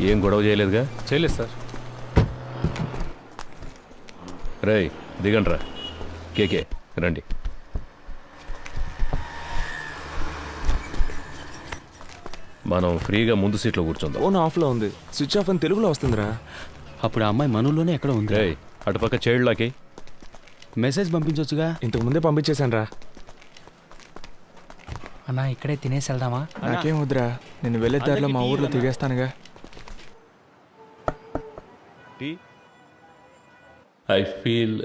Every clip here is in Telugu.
ఏం గొడవ చేయలేదుగా? చేయలేదు సార్. రేయ్ దిగండ్రా. కేకే రండి. మనం ఫ్రీగా ముందు సీట్లో కూర్చుందాం. ఫోన్ ఆఫ్లో ఉంది, స్విచ్ ఆఫ్ అని తెలుగులో వస్తుందిరా. అప్పుడు ఆ అమ్మాయి మనలోనే ఎక్కడ ఉంది? రేయ్ అటుపక్క చైల్డ్లాకి మెసేజ్ పంపించవచ్చుగా. ఇంతకు ముందే పంపించేశాను రా. అన్నా ఇక్కడే తినేసి వెళ్దామా? నాకేం వద్దురా, నేను వెళ్ళే దారిలో మా ఊర్లో దిగేస్తానుగా. I feel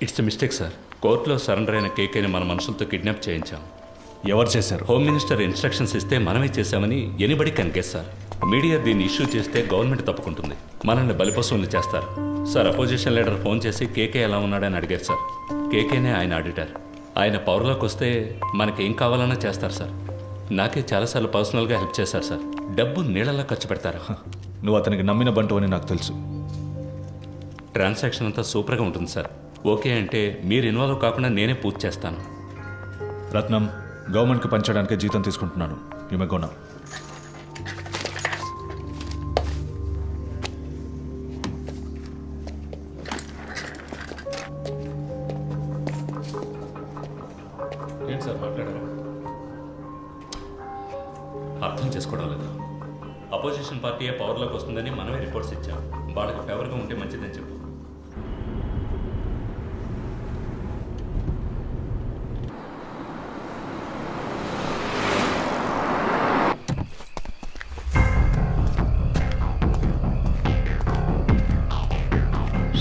it's a mistake sir. కోర్టులో సరెండర్ అయిన కేకేని మన మనుషులతో కిడ్నాప్ చేయించాం. ఎవరు చేశారు? హోమ్ మినిస్టర్ ఇన్స్ట్రక్షన్స్ ఇస్తే మనమే చేశామని anybody can guess sir. Media దీన్ని ఇష్యూ చేస్తే గవర్నమెంట్ తప్పుకుంటుంది, మనల్ని బలిపశువుల్ని చేస్తారు సార్. అపోజిషన్ లీడర్ ఫోన్ చేసి కేకే ఎలా ఉన్నాడని అడిగారు సార్. కేకేనే ఆయన ఆడిటర్. ఆయన పవర్లోకి వస్తే మనకేం కావాలన్నా చేస్తారు సార్. నాకే చాలాసార్లు పర్సనల్గా హెల్ప్ చేశారు సార్. డబ్బు నీళ్ళలా ఖర్చు పెడతారు. నువ్వు అతనికి నమ్మిన బంటు అని నాకు తెలుసు. ట్రాన్సాక్షన్ అంతా సూపర్గా ఉంటుంది సార్. ఓకే అంటే మీరు ఇన్వాల్వ్ కాకుండా నేనే పూర్తి చేస్తాను. రత్నం, గవర్నమెంట్కి పంచడానికే జీతం తీసుకుంటున్నాను. ఈమెగోనా ఏంటి సార్ మాట్లాడారా? అర్థం చేసుకోవడం లేదు. అపోజిషన్ పార్టీయే పవర్లోకి వస్తుందని మనమే రిపోర్ట్స్ ఇచ్చాం. వాళ్ళకి ఫేవర్గా ఉంటే మంచిదని చెప్పు.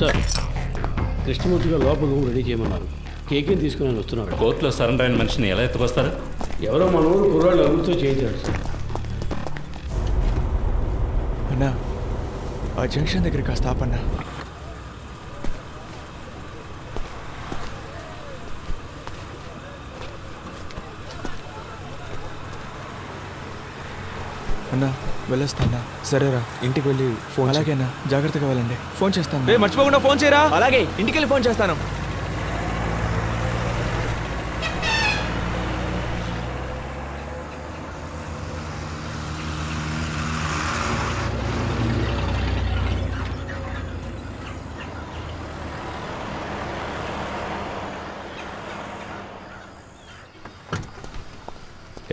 సార్, కృష్ణమూర్తి గారు లోపల రూమ్ రెడీ చేయమన్నారు. కేకేని తీసుకుని వస్తున్నారు. కోర్టులో సరెండర్ అయిన మనిషిని ఎలా ఎత్తుకొస్తారు? ఎవరో మన ఊరు కుర్రాళ్ళు అభివృద్ధితో చేయించారు సార్. అన్నా, ఆ జంక్షన్ దగ్గర కాస్త ఆపన్నా. అన్నా వెళ్ళొస్తానా? సరేరా, ఇంటికి వెళ్ళి ఫోన్. అలాగేనా, జాగ్రత్తగా వెళ్ళండి. ఫోన్ చేస్తాను. మర్చిపోకుండా ఫోన్ చేయరా. అలాగే, ఇంటికి వెళ్ళి ఫోన్ చేస్తాను.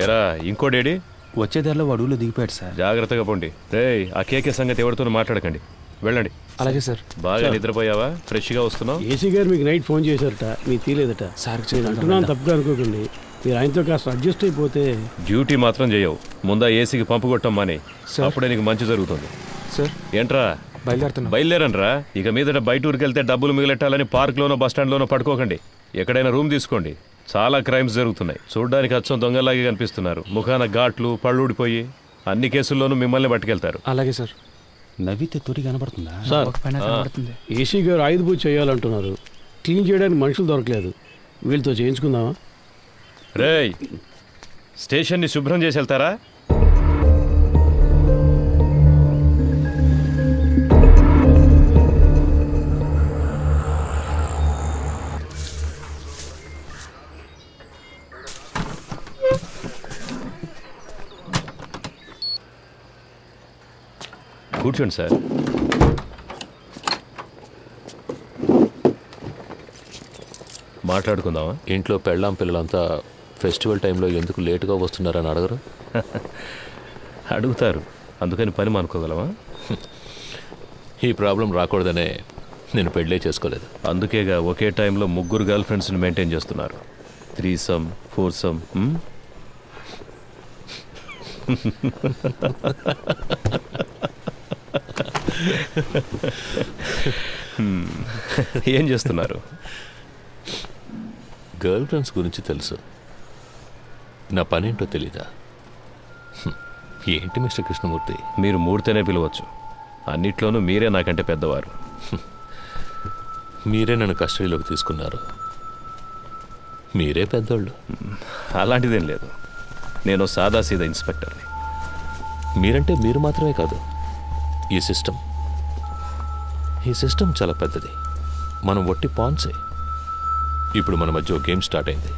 ఎరా ఇంకోడేడి? వచ్చే దారిలో వాడులో దిగిపోయాడు సార్. జాగ్రత్తగా పోండి. రేయ్ ఆ కేకే సంగతి ఎవరితోనూ మాట్లాడకండి, వెళ్ళండి. అలాగే సార్. బాగా నిద్రపోయావా? ఫ్రెష్గా వస్తున్నావు? ఏసీ గారు మీకు నైట్ ఫోన్ చేశారట, మీకు తీలేదట. సార్ నేను అంటున్నాను తప్పుగా అనుకోకండి. మీరు ఆయనతో కాస్త అడ్జస్ట్ అయిపోతే. డ్యూటీ మాత్రం చేయవు. ముందా ఏసీకి పంపు కొట్టం మాని, సార్. అప్పుడే నీకు మంచి జరుగుతుంది. సార్ ఏంట్రా బయలుదేరుతున్నా. బయలుదేరండ్రా. ఇక మీదట బయట ఊరికి వెళ్తే డబ్బులు మిగిలెట్టాలని పార్క్లోనో బస్టాండ్లోనో పడుకోకండి. ఎక్కడైనా రూమ్ తీసుకోండి. చాలా క్రైమ్స్ జరుగుతున్నాయి. చూడ్డానికి అచ్చం దొంగలాగే కనిపిస్తున్నారు. ముఖాన ఘాట్లు, పళ్ళు ఊడిపోయి. అన్ని కేసుల్లోనూ మిమ్మల్ని పట్టుకెళ్తారు. అలాగే సార్. నవ్వితే తొరి కనబడుతుందా సార్, ఏసీ గారు ఆయుధ పూజ చేయాలంటున్నారు. క్లీన్ చేయడానికి మనుషులు దొరకలేదు. వీళ్ళతో చేయించుకుందామా? రేయ్ స్టేషన్ని శుభ్రం చేసి వెళ్తారా? కూర్చోండి సార్. మాట్లాడుకుందామా? ఇంట్లో పెళ్ళాం పిల్లలంతా ఫెస్టివల్ టైంలో ఎందుకు లేటుగా వస్తున్నారని అడగరు? అడుగుతారు, అందుకని పని మానుకోగలమా? ఈ ప్రాబ్లం రాకూడదనే నేను పెళ్ళే చేసుకోలేదు. అందుకేగా ఒకే టైంలో 3 గర్ల్ ఫ్రెండ్స్ని మెయింటైన్ చేస్తున్నారు. 3some 4some. ఏం చేస్తున్నారు? గర్ల్ ఫ్రెండ్స్ గురించి తెలుసు, నా పనేంటో తెలీదా? ఏంటి మిస్టర్ కృష్ణమూర్తి? మీరు మూడితేనే పిలవచ్చు. అన్నిట్లోనూ మీరే నాకంటే పెద్దవారు. మీరే నన్ను కస్టడీలోకి తీసుకున్నారు, మీరే పెద్దోళ్ళు. అలాంటిదేం లేదు, నేను సాదాసీదా ఇన్స్పెక్టర్ని. మీరంటే మీరు మాత్రమే కాదు, ఈ సిస్టమ్ చాలా పెద్దది. మనం ఒట్టి పాన్సే. ఇప్పుడు మన మధ్య ఒక గేమ్ స్టార్ట్ అయింది.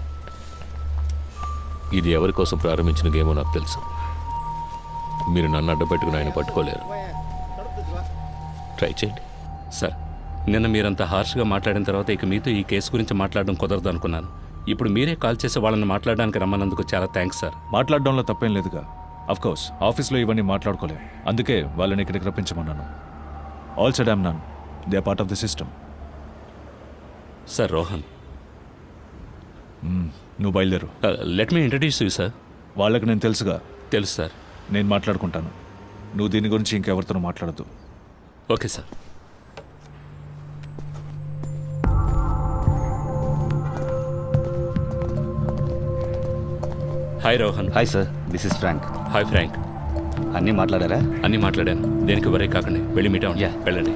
ఇది ఎవరి కోసం ప్రారంభించిన గేమో నాకు తెలుసు. మీరు నన్ను అడ్డపెట్టుకుని ఆయన పట్టుకోలేరు. ట్రై చేయండి. సార్, నిన్న మీరంత హార్ష్గా మాట్లాడిన తర్వాత ఇక మీతో ఈ కేసు గురించి మాట్లాడడం కుదరదు అనుకున్నాను. ఇప్పుడు మీరే కాల్ చేసి వాళ్ళని మాట్లాడడానికి రమ్మన్నందుకు చాలా థ్యాంక్స్ సార్. మాట్లాడడంలో తప్పేం లేదుగా. కోర్స్ ఆఫీస్లో ఇవన్నీ మాట్లాడుకోలేం, అందుకే వాళ్ళని ఇక్కడికి రప్పించమన్నాను. All said I'm none, they are part of the system. Sir Rohan, నువ్వు బయలుదేరు. Let me introduce you sir. వాళ్ళకి నేను తెలుసుగా, తెలుసు సార్. నేను మాట్లాడుకుంటాను. నువ్వు దీని గురించి ఇంకెవరితోనూ మాట్లాడద్దు. Okay sir. Hi Rohan. Hi sir, this is Frank. Hi Frank. అన్నీ మాట్లాడారా? అన్నీ మాట్లాడాను. దేనికి వరే కాకండి, వెళ్ళి మీట్ అవ్వండి. Yeah. వెళ్ళండి.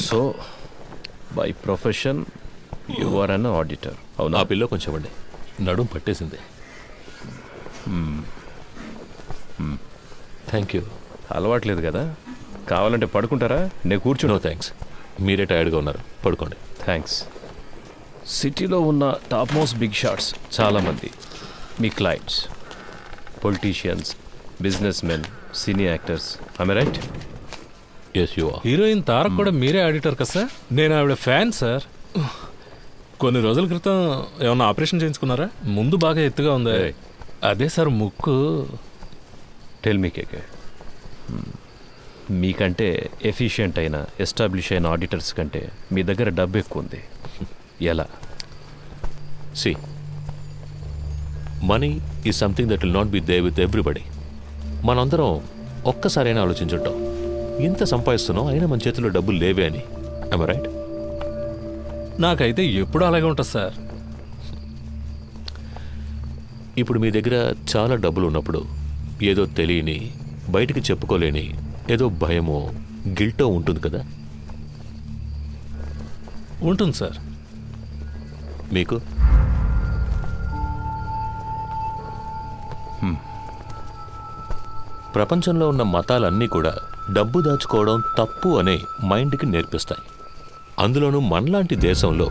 So by profession you are an auditor, అవునా? ఆ పిల్ల కొంచెం ఇవ్వండి, నడుం పట్టేసింది. Thank you. అలవాట్లేదు కదా, కావాలంటే పడుకుంటారా? నేను నో కూర్చున్నా. థ్యాంక్స్, మీరే టైర్డ్గా ఉన్నారు, పడుకోండి. థ్యాంక్స్. సిటీలో ఉన్న టాప్ మోస్ట్ బిగ్ షాట్స్ చాలామంది మీ clients, politicians, business men, cine actors. I right? Yes you are. Heroine Tarak కూడా మీరే ఆడిటర్ కదా సార్? నేను ఆవిడ ఫ్యాన్ సార్. కొన్ని రోజుల క్రితం ఏమన్నా ఆపరేషన్ చేయించుకున్నారా? ముందు బాగా ఎత్తుగా ఉంది. Hey. అదే సార్ ముక్కు. టెల్ మీ కేకే, మీకంటే ఎఫిషియెంట్ అయిన ఎస్టాబ్లిష్ అయిన ఆడిటర్స్ కంటే మీ దగ్గర డబ్బు ఎక్కువ ఉంది. ఎలా? See, money is something that will not be there with everybody. మనందరం ఒక్కసారైనా ఆలోచించుంటాం, ఇంత సంపాదిస్తున్నాం అయినా మన చేతిలో డబ్బులు లేవే అని. I right? నాకైతే ఎప్పుడు అలాగే ఉంటుంది సార్. ఇప్పుడు మీ దగ్గర చాలా డబ్బులు ఉన్నప్పుడు ఏదో తెలియని, బయటికి చెప్పుకోలేని ఏదో భయమో గిల్టో ఉంటుంది కదా. ఉంటుంది సార్. మీకు? ప్రపంచంలో ఉన్న మతాలన్నీ కూడా డబ్బు దాచుకోవడం తప్పు అనే మైండ్కి నేర్పిస్తాయి. అందులోనూ మనలాంటి దేశంలో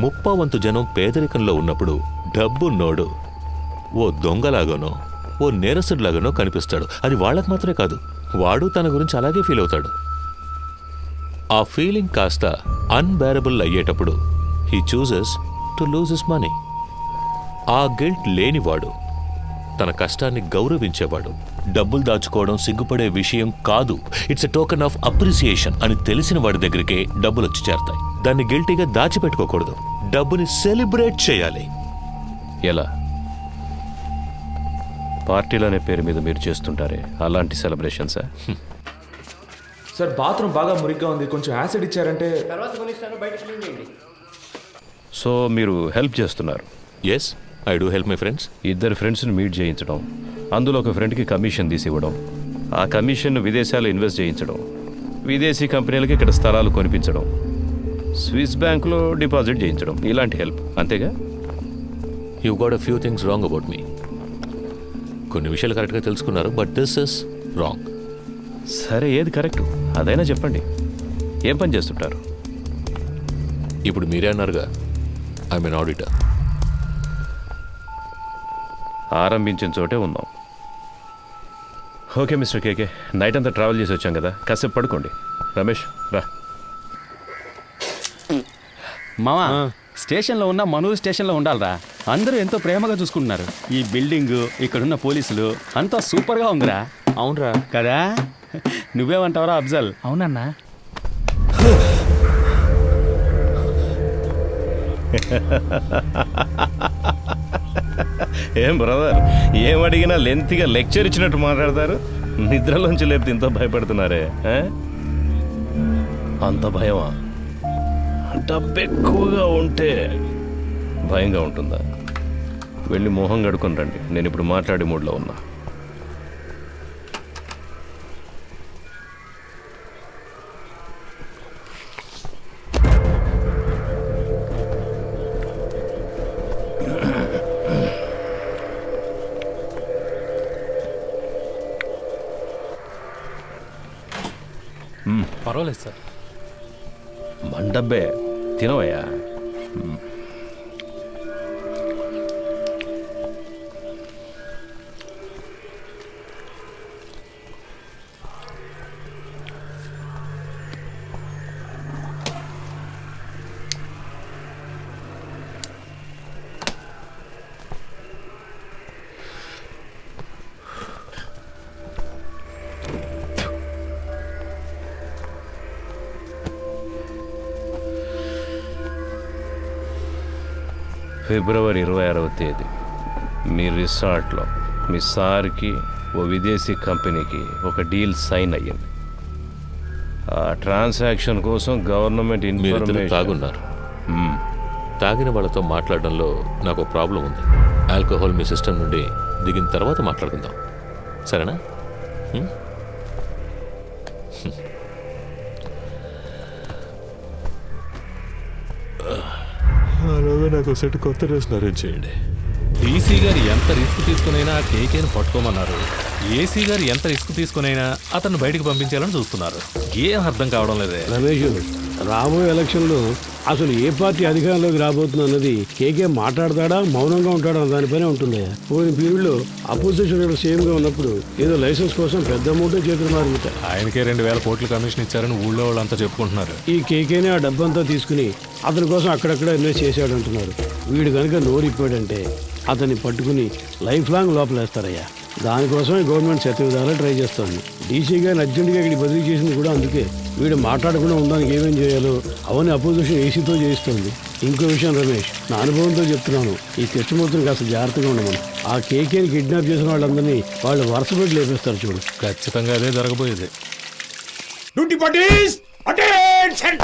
30% జనం పేదరికంలో ఉన్నప్పుడు డబ్బున్నోడు ఓ దొంగలాగానో ఓ నేరస్తుడిలాగానో కనిపిస్తాడు. అది వాళ్ళకు మాత్రమే కాదు, వాడు తన గురించి అలాగే ఫీల్ అవుతాడు. ఆ ఫీలింగ్ కాస్త అన్బేరబుల్ అయ్యేటప్పుడు he chooses to lose his money. ఆ గిల్ట్ లేనివాడు, తన కష్టాన్ని గౌరవించేవాడు, డబ్బులు దాచుకోవడం సిగ్గుపడే విషయం కాదు, it's a token of appreciation అని తెలిసిన వాడి దగ్గరికే డబ్బులు వచ్చి చేరతాయి. దాన్ని గిల్టీగా దాచిపెట్టుకోకూడదు, డబ్బుని సెలబ్రేట్ చేయాలి. ఎలా? పార్టీలు అనే పేరు మీద మీరు చేస్తుంటారే అలాంటి సెలబ్రేషన్సా? సార్ బాత్రూమ్ బాగా మురిగ్గా ఉంది, కొంచెం యాసిడ్ ఇచ్చారంటే. సో మీరు హెల్ప్ చేస్తున్నారు. Yes, I do help my friends. ఇద్దరు ఫ్రెండ్స్ని మీట్ చేయించడం, అందులో ఒక ఫ్రెండ్కి కమిషన్ తీసి ఇవ్వడం, ఆ కమిషన్ను విదేశాల్లో ఇన్వెస్ట్ చేయించడం, విదేశీ కంపెనీలకి ఇక్కడ స్థలాలు కొనిపించడం, స్విస్ బ్యాంకులో డిపాజిట్ చేయించడం, ఇలాంటి హెల్ప్, అంతేగా? You got a few things wrong about me. కొన్ని విషయాలు కరెక్ట్గా తెలుసుకున్నారు, బట్ దిస్ ఇస్ రాంగ్. సరే, ఏది కరెక్టు అదైనా చెప్పండి. ఏం పని చేస్తుంటారు? ఇప్పుడు మీరే అన్నారుగా, ఐఎమ్ ఎన్ ఆడిటర్. ఆరంభించిన చోటే ఉన్నాం. ఓకే మిస్టర్ కేకే, నైట్ అంతా ట్రావెల్ చేసి వచ్చాం కదా, కాసేపు పడుకోండి. రమేష్ రా. మామా, స్టేషన్లో ఉన్న మనూరు స్టేషన్లో ఉండాలిరా. అందరూ ఎంతో ప్రేమగా చూసుకుంటున్నారు. ఈ బిల్డింగ్, ఇక్కడున్న పోలీసులు అంతా సూపర్గా ఉందిరా. అవునరా? కదా, నువ్వేమంటావురా అఫ్జల్? అవునన్నా. ఏం బ్రదర్, ఏం అడిగినా లెంత్గా లెక్చర్ ఇచ్చినట్టు మాట్లాడతారు. నిద్రలోంచి లేపితే ఇంత భయపడుతున్నారే? అంత భయమా? డబ్బు ఎక్కువగా ఉంటే భయంగా ఉంటుందా? వెళ్ళి మొహం కడుకొని రండి, నేను ఇప్పుడు మాట్లాడే మూడ్లో ఉన్నా. పర్వాలేదు సార్. మన డబ్బే తినవయ్యా. ఫిబ్రవరి 26వ తేదీ మీ రిసార్ట్లో మీ సార్కి ఓ విదేశీ కంపెనీకి ఒక డీల్ సైన్ అయ్యింది. ఆ ట్రాన్సాక్షన్ కోసం గవర్నమెంట్ మీరిద్దరు ఇన్ఫర్మేషన్ తాగున్నారు. తాగిన వాళ్ళతో మాట్లాడడంలో నాకు ప్రాబ్లం ఉంది. ఆల్కహాల్ మీ సిస్టమ్ నుండి దిగిన తర్వాత మాట్లాడుకుందాం, సరేనా? నాకు సెట్ కొత్త డ్రెస్ అరేంజ్ చేయండి. డీసీ గారు ఎంత రిస్క్ తీసుకునైనా కేకేని పట్టుకోమన్నారు. ఏసీ గారు ఎంత రిస్క్ తీసుకునైనా అతన్ని బయటికి పంపించాలని చూస్తున్నారు. ఏం అర్థం కావడం లేదే. రమేష్, రాబోయే ఎలక్షన్లో అసలు ఏ పార్టీ అధికారంలోకి రాబోతుంది అన్నది కేకే మాట్లాడతాడా మౌనంగా ఉంటాడా అన్న దానిపైనే ఉంటుంది. పోయిన పీరియడ్లో అపోజిషన్ లీడర్ సీఎంగా ఉన్నప్పుడు ఏదో లైసెన్స్ కోసం పెద్ద అమౌంట్ చేతులు మారుతారు. ఆయనకే 2000 కోట్లు కమిషన్ ఇచ్చారని ఊళ్ళో వాళ్ళంతా చెప్పుకుంటున్నారు. ఈ కేకేనే ఆ డబ్బంతా తీసుకుని అతని కోసం అక్కడక్కడ ఇన్వెస్ట్ చేశాడు అంటున్నారు. వీడు కనుక నోరిప్పాడంటే అతన్ని పట్టుకుని లైఫ్ లాంగ్ లోపలేస్తారయ్యా. దానికోసమే గవర్నమెంట్ శతవిధాలా ట్రై చేస్తుంది. డీసీ గారిని అర్జెంటుగా ఇక్కడికి బదిలీ చేసింది కూడా అందుకే. వీడు మాట్లాడకుండా ఉండడానికి ఏమేం చేయాలో అవన్నీ అపోజిషన్ ఏసీతో చేయిస్తుంది. ఇంకో విషయం రమేష్, నా అనుభవంతో చెప్తున్నాను, ఈ కృష్ణమూర్తిని కాస్త జాగ్రత్తగా ఉండమని. ఆ కేకేని కిడ్నాప్ చేసిన వాళ్ళందరినీ వాళ్ళు వరుస పెట్టి లేపేస్తారు చూడు. ఖచ్చితంగా అదే జరగబోయేది. Duty parties attention.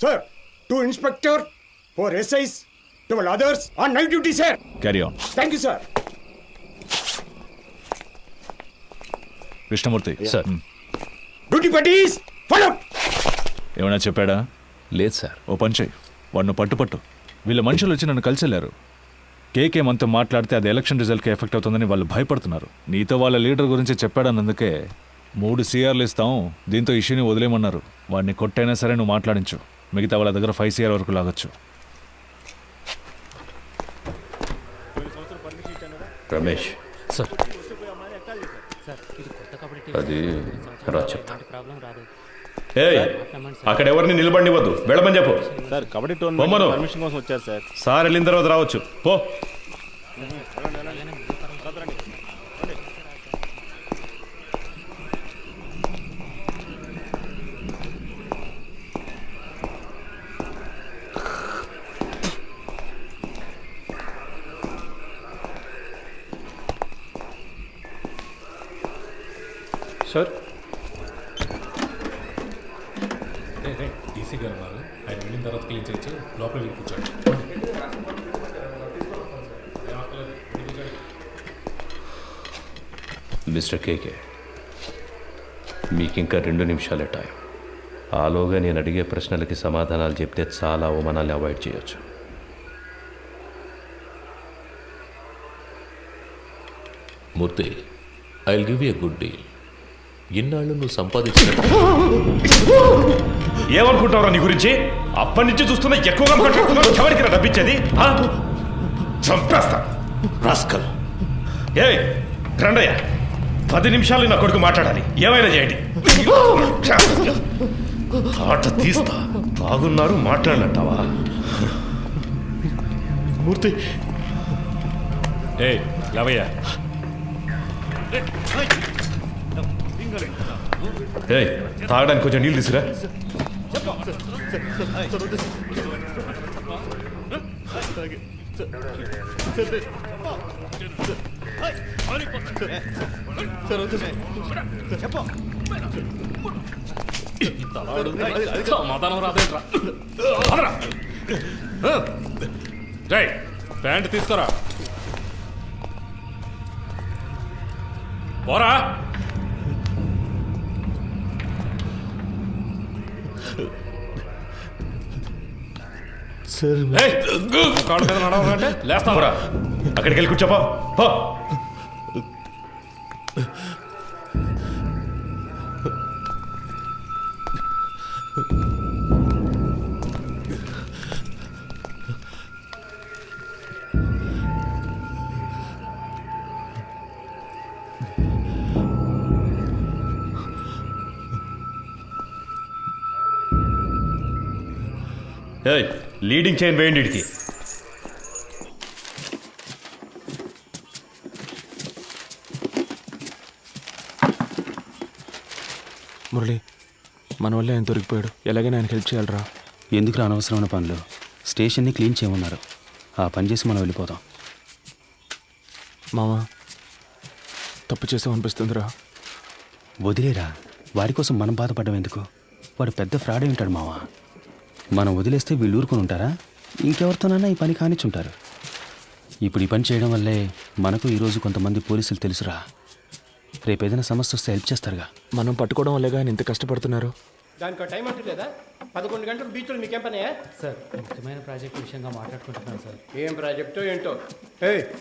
Sir, 2 inspector, 4 SIs, 12 others on night duty, sir. Carry on. Thank you, sir. Krishnamurthy sir. Duty parties, follow. ఏమైనా చెప్పాడా? లేదు సార్. ఓ పని చెయ్యి, వాడిని పట్టు. వీళ్ళ మనుషులు వచ్చి నన్ను కలిసి వెళ్ళారు. కేకే మనతో మాట్లాడితే అది ఎలక్షన్ రిజల్ట్కి ఎఫెక్ట్ అవుతుందని వాళ్ళు భయపడుతున్నారు. నీతో వాళ్ళ లీడర్ గురించి చెప్పాడన్నందుకే 3 CRలు ఇస్తాం, దీంతో ఇష్యూని వదిలేయమన్నారు. వాడిని కొట్టైనా సరే నువ్వు మాట్లాడించు. మిగతా వాళ్ళ దగ్గర 5 CR వరకు లాగొచ్చు. రమేష్ సార్, అది రా చెప్తా. ఏయ్, అక్కడ ఎవరిని నిలబడినివ్వద్దు, వెళ్ళమని చెప్పు. సార్ కబడ్డీ పొమ్మను. పర్మిషన్ కోసం వచ్చారు సార్. సార్ వెళ్ళిన తర్వాత రావచ్చు. పో. సార్, డీసీ గారు ఉన్నారు, ఆయన వెళ్ళిన తర్వాత క్లీన్ చేయొచ్చు. లోపల వెళ్ళి కూర్చోండి. మిస్టర్ కేకే, మీకు ఇంకా 2 నిమిషాలే టైం. ఆలోగా నేను అడిగే ప్రశ్నలకి సమాధానాలు చెప్తే చాలా అవమానాలు అవాయిడ్ చేయొచ్చు. Murthy, I will give you a good deal. ఇన్నాళ్ళు నువ్వు సంపాదించిన ఏమనుకుంటావురా నీ గురించి? అప్పటి నుంచి చూస్తున్నా ఎక్కువగా మాట్లాడుతున్నావు. ఎవరికి రా డబ్బిచ్చేది? చంపేస్తా రాస్కల్. ఏ రండయ్య, 10 నిమిషాలు నా కొడుకు మాట్లాడాలి. ఏమైనా చేయండి. ఆట తీస్తా. బాగున్నారు, మాట్లాడినట్టావా? మూర్తి, ఏ లవయ్య, ఏ తాగడానికి కొంచెం నీళ్ళు తీసుకురా. సమాధానం రాదేంట్రా? జై, ప్యాంట్ తీసుకురా. పోరా. కాళ్ళు మీద నడవాలంటే లేస్తా. అక్కడికి వెళ్ళి కూర్చోపా. లీడింగ్ చైన్ వేయండి ఇడికి. మురళి మన వల్ల ఆయన దొరికిపోయాడు. ఎలాగైనా ఆయనకి హెల్ప్ చేయాలరా. ఎందుకు అనవసరమైన పనులు? స్టేషన్ని క్లీన్ చేయమన్నారు, ఆ పని చేసి మనం వెళ్ళిపోతాం. మామ తప్పు చేసామనిపిస్తుందిరా. వదిలేరా, వాడి కోసం మనం బాధపడడం ఎందుకు? వాడు పెద్ద ఫ్రాడ్ అయి ఉంటాడు మావా. మనం వదిలేస్తే వీళ్ళు ఊరుకొని ఉంటారా? ఇంకెవరితోనైనా ఈ పని కానిచ్చుంటారు. ఇప్పుడు ఈ పని చేయడం వల్లే మనకు ఈరోజు కొంతమంది పోలీసులు తెలుసురా. రేపు ఏదైనా సమస్య వస్తే హెల్ప్ చేస్తారుగా. మనం పట్టుకోవడం వల్లేగా ఆయన ఇంత కష్టపడుతున్నారు. దానికి టైం అంటూ లేదా? 11 గంటలు బీచ్లో మీకేం పని? సార్ ముఖ్యమైన ప్రాజెక్ట్ విషయంగా మాట్లాడుకుంటున్నాను సార్. ఏం ప్రాజెక్టో ఏంటో.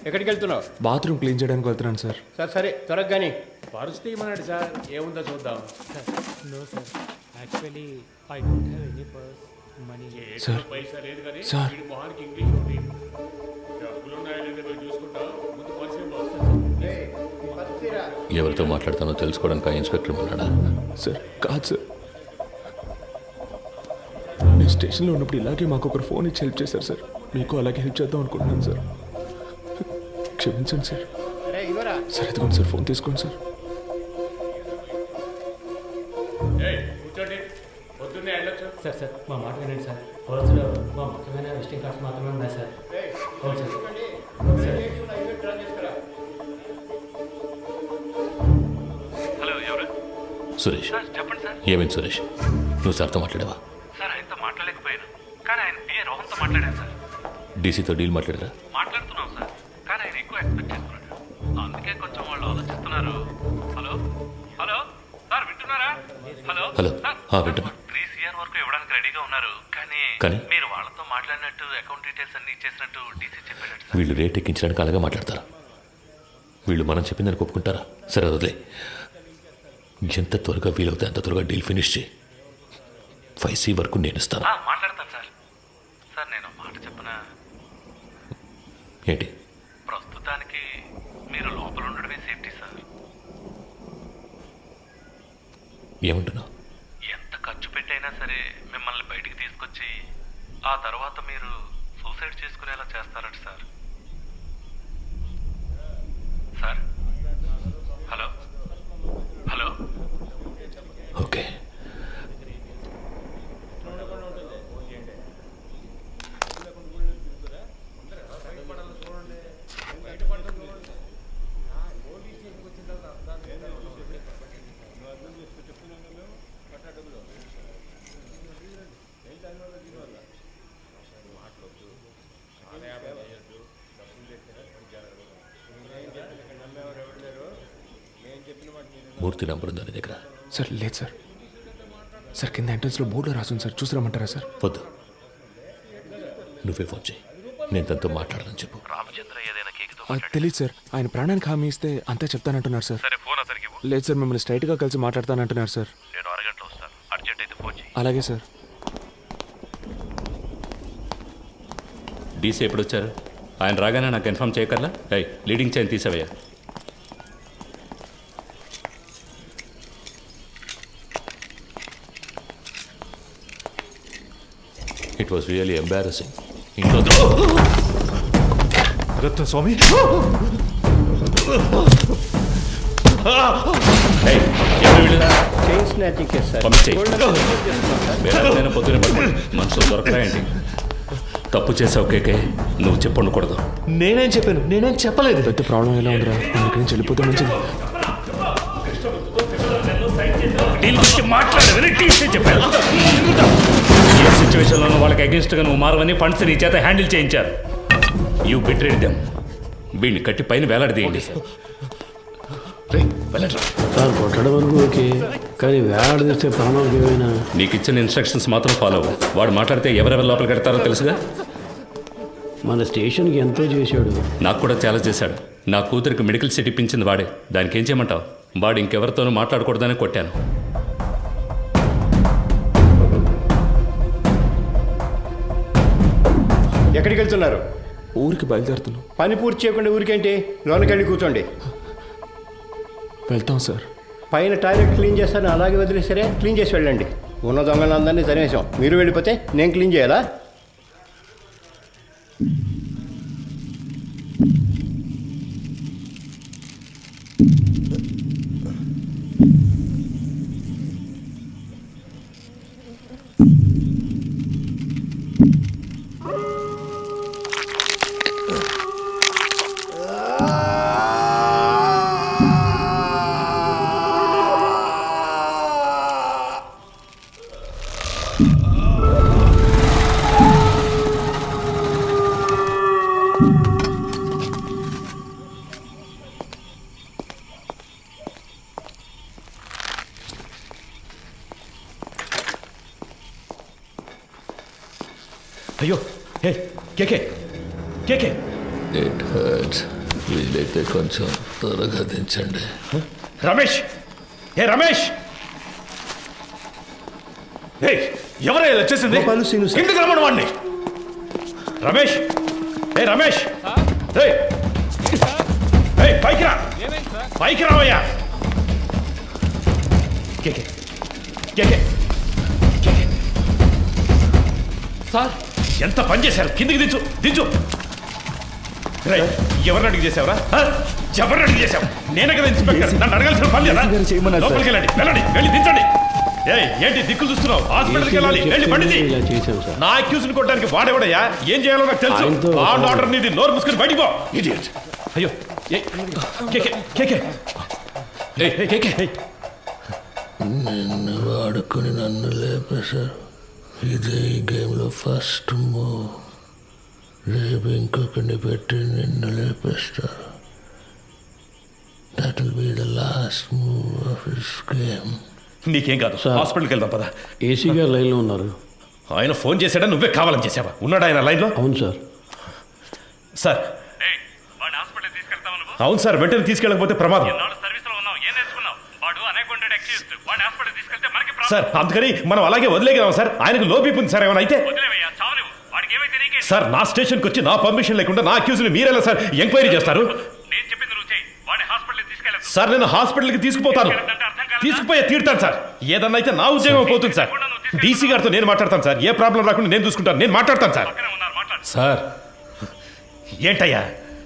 ఎక్కడికి వెళ్తున్నావు? బాత్రూమ్ క్లీన్ చేయడానికి వెళ్తున్నాను సార్. సరే త్వరగా కానీ పరిస్థితి ఏమన్నాడు సార్? ఏముందో చూద్దాం. Sir no sir, actually I don't have any purse money. Sir sir ఎవరితో మాట్లాడతానో తెలుసుకోవడానికి ఆ ఇన్స్పెక్టర్ ఉన్నాడా? సార్ కాదు సార్, నేను స్టేషన్లో ఉన్నప్పుడు ఇలాగే మాకు ఒకరు ఫోన్ ఇచ్చి హెల్ప్ చేశారు సార్. మీకు అలాగే హెల్ప్ చేద్దాం అనుకుంటున్నాను సార్. క్షమించండి సార్. సార్ ఎదుగుండి సార్, ఫోన్ తీసుకోండి సార్. సార్ సార్ మా మాట వినండి సార్. పర్సులో మా ముఖ్యమైన విజిటింగ్ కార్డ్స్ మాత్రమే ఉన్నాయి సార్. అవును సార్. సురేష్ చెప్పండి సార్. ఏమైంది సురేష్? నువ్వు సార్తో మాట్లాడావా? సార్ ఆయనతో మాట్లాడలేకపోయాను, కానీ ఆయన పిఏ రోహన్తో మాట్లాడాను సార్. డీసీతో డీల్ మాట్లాడారా? మాట్లాడుతున్నాం సార్, కానీ ఆయన ఎక్కువ ఎక్స్పెక్ట్ చేస్తున్నాడు. అందుకే కొంచెం వాళ్ళు ఆలోచిస్తున్నారు. హలో హలో సార్ వింటున్నారా? హలో హలో వింటున్నా. 3 CR వరకు ఇవ్వడానికి రెడీగా ఉన్నారు, కానీ కానీ? మీరు వాళ్ళతో మాట్లాడినట్టు అకౌంట్ డీటెయిల్స్ అన్ని ఇచ్చేసినట్టు డీసీ చెప్పాడు సార్. వీళ్ళు రేట్ ఎక్కించడానికి అలాగే మాట్లాడతారా? వీళ్ళు మనం చెప్పిందని ఒప్పుకుంటారా? సరే వదిలే. ఎంత త్వరగా వీలవుతే అంత త్వరగా డీల్ ఫినిష్ చేయి. 5C వరకు నేను ఇస్తాను. మాట్లాడతాను సార్. సార్ నేను మాట చెప్పనా? ఏంటి? ప్రస్తుతానికి మీరు లోపల ఉండడమే సేఫ్టీ సార్. ఏమంటున్నావు? ఎంత ఖర్చు పెట్టైనా సరే మిమ్మల్ని బయటికి తీసుకొచ్చి ఆ తర్వాత మీరు సూసైడ్ చేసుకునేలా చేస్తారట sir. Sir hello hello okay. Murthy number ఉందా నీ దగ్గర? సార్ లేదు సార్. సార్ కింద ఎంట్రన్స్లో బోర్డులో రాసుంది సార్, చూసి రమ్మంటారా సార్? వద్దు, నువ్వే ఫోన్ చేయి. నేను తనతో మాట్లాడాలని చెప్పు. రామచంద్ర ఏదైనా కేకుతో అది తెలియదు సార్. ఆయన ప్రాణానికి హామీ ఇస్తే అంతే చెప్తానంటున్నారు సార్. సరే ఫోన్ అతనికి ఇవ్వు. లేదు సార్, మిమ్మల్ని స్ట్రైట్గా కలిసి మాట్లాడతానంటున్నారు సార్. నేను అరగంటలో వస్తాను, అర్జెంట్ అయితే ఫోన్ చేయి. అలాగే సార్. డీసీ ఎప్పుడు వచ్చారు? ఆయన రాగానే నాకు కన్ఫర్మ్ చేయకర్లా. లీడింగ్ చైన్ తీసావయ్యా. It was really embarrassing. Ratna Swamy, chain snatching case sir. పొద్దున మనుషులు దొరకరా ఏంటి? తప్పు చేసావు కేకే, నువ్వు చెప్పండకూడదు. నేనేం చెప్పాను? నేనేం చెప్పలేదు. పెద్ద ప్రాబ్లం ఎలా ఉందిరా? నేను ఇక్కడి నుంచి వెళ్ళిపోతే మంచిది. ఏ సిచ్యువేషన్లోనూ వాళ్ళకి అగేన్స్ట్గా నువ్వు మారవని ఫండ్స్ నీ చేత హ్యాండిల్ చేయించారు. You betrayed them. వీడిని కట్టి పైన వేలాడదీయండి. సార్ కొట్టడం వరకు ఓకే, కానీ వేలాడదీస్తే ప్రాణాలకు ఏమైనా? నీకు ఇచ్చిన ఇన్స్ట్రక్షన్స్ మాత్రం ఫాలో అవ్వు. వాడు మాట్లాడితే ఎవరెవరు లోపలికి పెడతారో తెలుసుగా. మన స్టేషన్కి ఎంతో చేశాడు. నాకు కూడా చాలా చేశాడు. నా కూతురికి మెడికల్ సీట్ ఇప్పించింది వాడే. దానికి ఏం చేయమంటావు? వాడు ఇంకెవరితోనూ మాట్లాడకూడదని కొట్టాను. ఎక్కడికి వెళ్తున్నారు? ఊరికి బయలుదేరుతున్నాం. పని పూర్తి చేయకుండా ఊరికేంటి? లోనికి వెళ్ళి కూర్చోండి. వెళ్తాం సార్. పైన టాయిలెట్ క్లీన్ చేస్తాను అలాగే వదిలేసరే, క్లీన్ చేసి వెళ్ళండి. ఉన్న దొంగలందరినీ తరిమేశాం. మీరు వెళ్ళిపోతే నేను క్లీన్ చేయాలా? అయ్యో హే కేకే కేకే ఇట్ హర్ట్స్. వీలైతే కొంచెం త్వరగా దించండి. రమేష్, హే రమేష్, హే ఎవరైనా వచ్చేసింది? గోపాలు, సీను సార్. కిందకి రమ్మను వాడిని. రమేష్, హే రమేష్, హే హే పైకి రా, పైకి రావయ్యా. కేకే కేకే కేకే సార్ ఎంత పని చేశారు? కిందికి దించు దించు. రే ఎవరిని అడిగి చేసావురా? ఎవరిని అడిగి చేసావు? నేనే కదా ఇన్స్పెక్టర్, నన్ను అడగాల్సిన పని లేదా? లోపలికి వెళ్ళండి, వెళ్ళండి, వెళ్ళి దించండి. ఏంటి దిక్కులు చూస్తున్నావు? హాస్పిటల్కి వెళ్ళాలి, వెళ్ళి బండిది. ఇలా చేశాం సార్. నా అక్యూజ్ని కొట్టడానికి వాడేవాడయ్యా? ఏం చేయాలో నాకు తెలుసు. ఆయనతో ఆర్డర్ నీది, నోరు మూసుకొని బయటికి పో. ఇడియట్. అయ్యో ఏ, కేకే కేకే ఏయ్, ఏయ్, కేకే ఏయ్. నిన్ను వాడుకొని నన్ను లేపేశారు. ఇదే ఈ గేమ్లో ఫస్ట్ మూవ్. రేపు ఇంకొకరిని పెట్టి నిన్ను లేపేస్తారు. That will be the last move of this game. నీకేం కాదు, హాస్పిటల్కి వెళ్దాం పద. ఏసీ గారు లైన్లో ఉన్నారు. ఆయన ఫోన్ చేశాడా? నువ్వే కావాలని చేసావా? ఉన్నాడు ఆయన లైన్లో? అవును సార్. సార్ వాడిని హాస్పిటల్ తీసుకెళ్తావు నువ్వు? అవును సార్, వెంటనే తీసుకెళ్ళకపోతే ప్రమాదం. సర్వీస్ లో ఉన్నావు, ఏం నేర్చుకున్నావు? వాడు అనేకొండెడ్ ఎక్స్క్యూజ్డ్. వాడిని హాస్పిటల్ తీసుకెళ్తే మనకి సార్ అందుకని మనం అలాగే వదిలేగలం సార్. ఆయనకు లో బీపీ ఉంది సార్. ఏమైనా అయితే వదిలేవయ్యా, చావనివ్వు. వాడికి ఏమైతే నీకే. సార్ నా స్టేషన్కి వచ్చి నా పర్మిషన్ లేకుండా నా అక్యూజ్ని మీరెలా సార్ ఎంక్వైరీ చేస్తారు? నేను చెప్పింది నువ్వు చేయి. వాడిని హాస్పిటల్ తీసుకెళ్ళదు. సార్ నేను హాస్పిటల్కి తీసుకుపోతాను, తీసుకుపోయే తీరుతాను సార్. ఏదన్నా అయితే నా ఉద్యోగం పోతుంది సార్. డీసీ గారితో నేను మాట్లాడతాను సార్. ఏ ప్రాబ్లం రాకుండా నేను చూసుకుంటాను, నేను మాట్లాడతాను సార్. సార్ ఏంటయ్యా?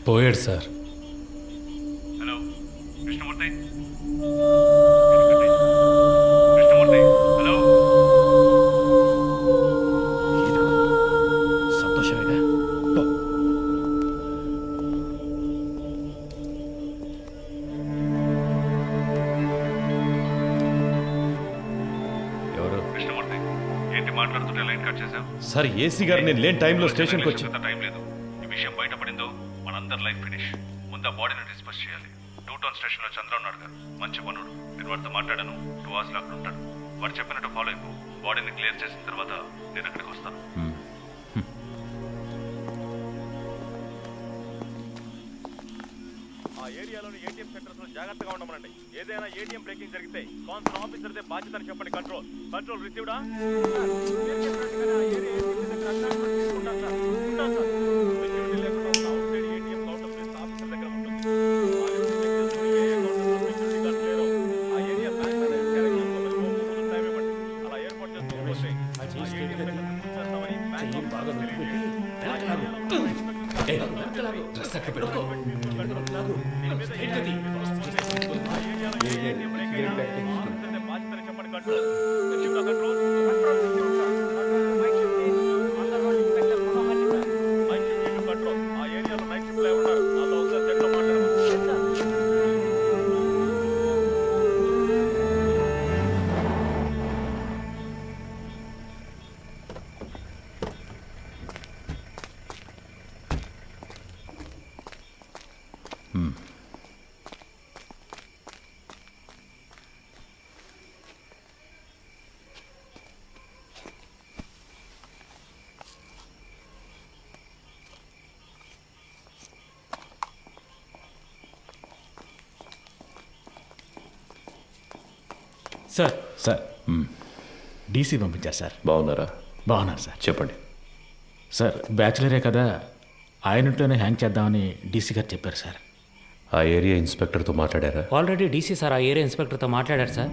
పోయాడు sir. Hello Krishnamurthy, Krishnamurthy, hello. సంతోషమేగా? ఎవరు? కృష్ణమూర్తి, ఏంటి మాట్లాడుతుంటే లైన్ కట్ చేసావు? సార్ ఏసీ గారు నేను లేని టైంలో స్టేషన్కి వచ్చి టైం లేదు. ఈ విషయం బయటపడిందో మనందరి లైఫ్ ఫినిష్. ముందు ఆ బాడీని డిస్పోజ్ చేయాలి. 2 టౌన్ స్టేషన్లో చంద్ర ఉన్నాడు గారు, మంచి పనుడు. నేను వాడితో మాట్లాడాను. 2 hours అక్కడ ఉంటాడు. వాడు చెప్పినట్టు ఫాలో అయిపో. బాడీని క్లియర్ చేసిన తర్వాత నేను అక్కడికి వస్తాను. ఆ ఏరియాలోని ఏటీఎం సెంటర్స్ లో జాగ్రత్తగా ఉండమనండి. ఏదైనా ఏటీఎం బ్రేకింగ్ జరిగితే కాన్సర్న్ ఆఫీసర్దే బాధ్యతని చెప్పండి. కంట్రోల్ కంట్రోల్ రిసీవ్డా? సార్ డీసీ పంపించారు సార్. బాగున్నారా? బాగున్నారు సార్. చెప్పండి. సార్ బ్యాచులరే కదా ఆయనతోనే హ్యాంగ్ చేద్దామని డీసీ గారు చెప్పారు సార్. ఆ ఏరియా ఇన్స్పెక్టర్తో మాట్లాడారా? ఆల్రెడీ డీసీ సార్ ఆ ఏరియా ఇన్స్పెక్టర్తో మాట్లాడారు సార్.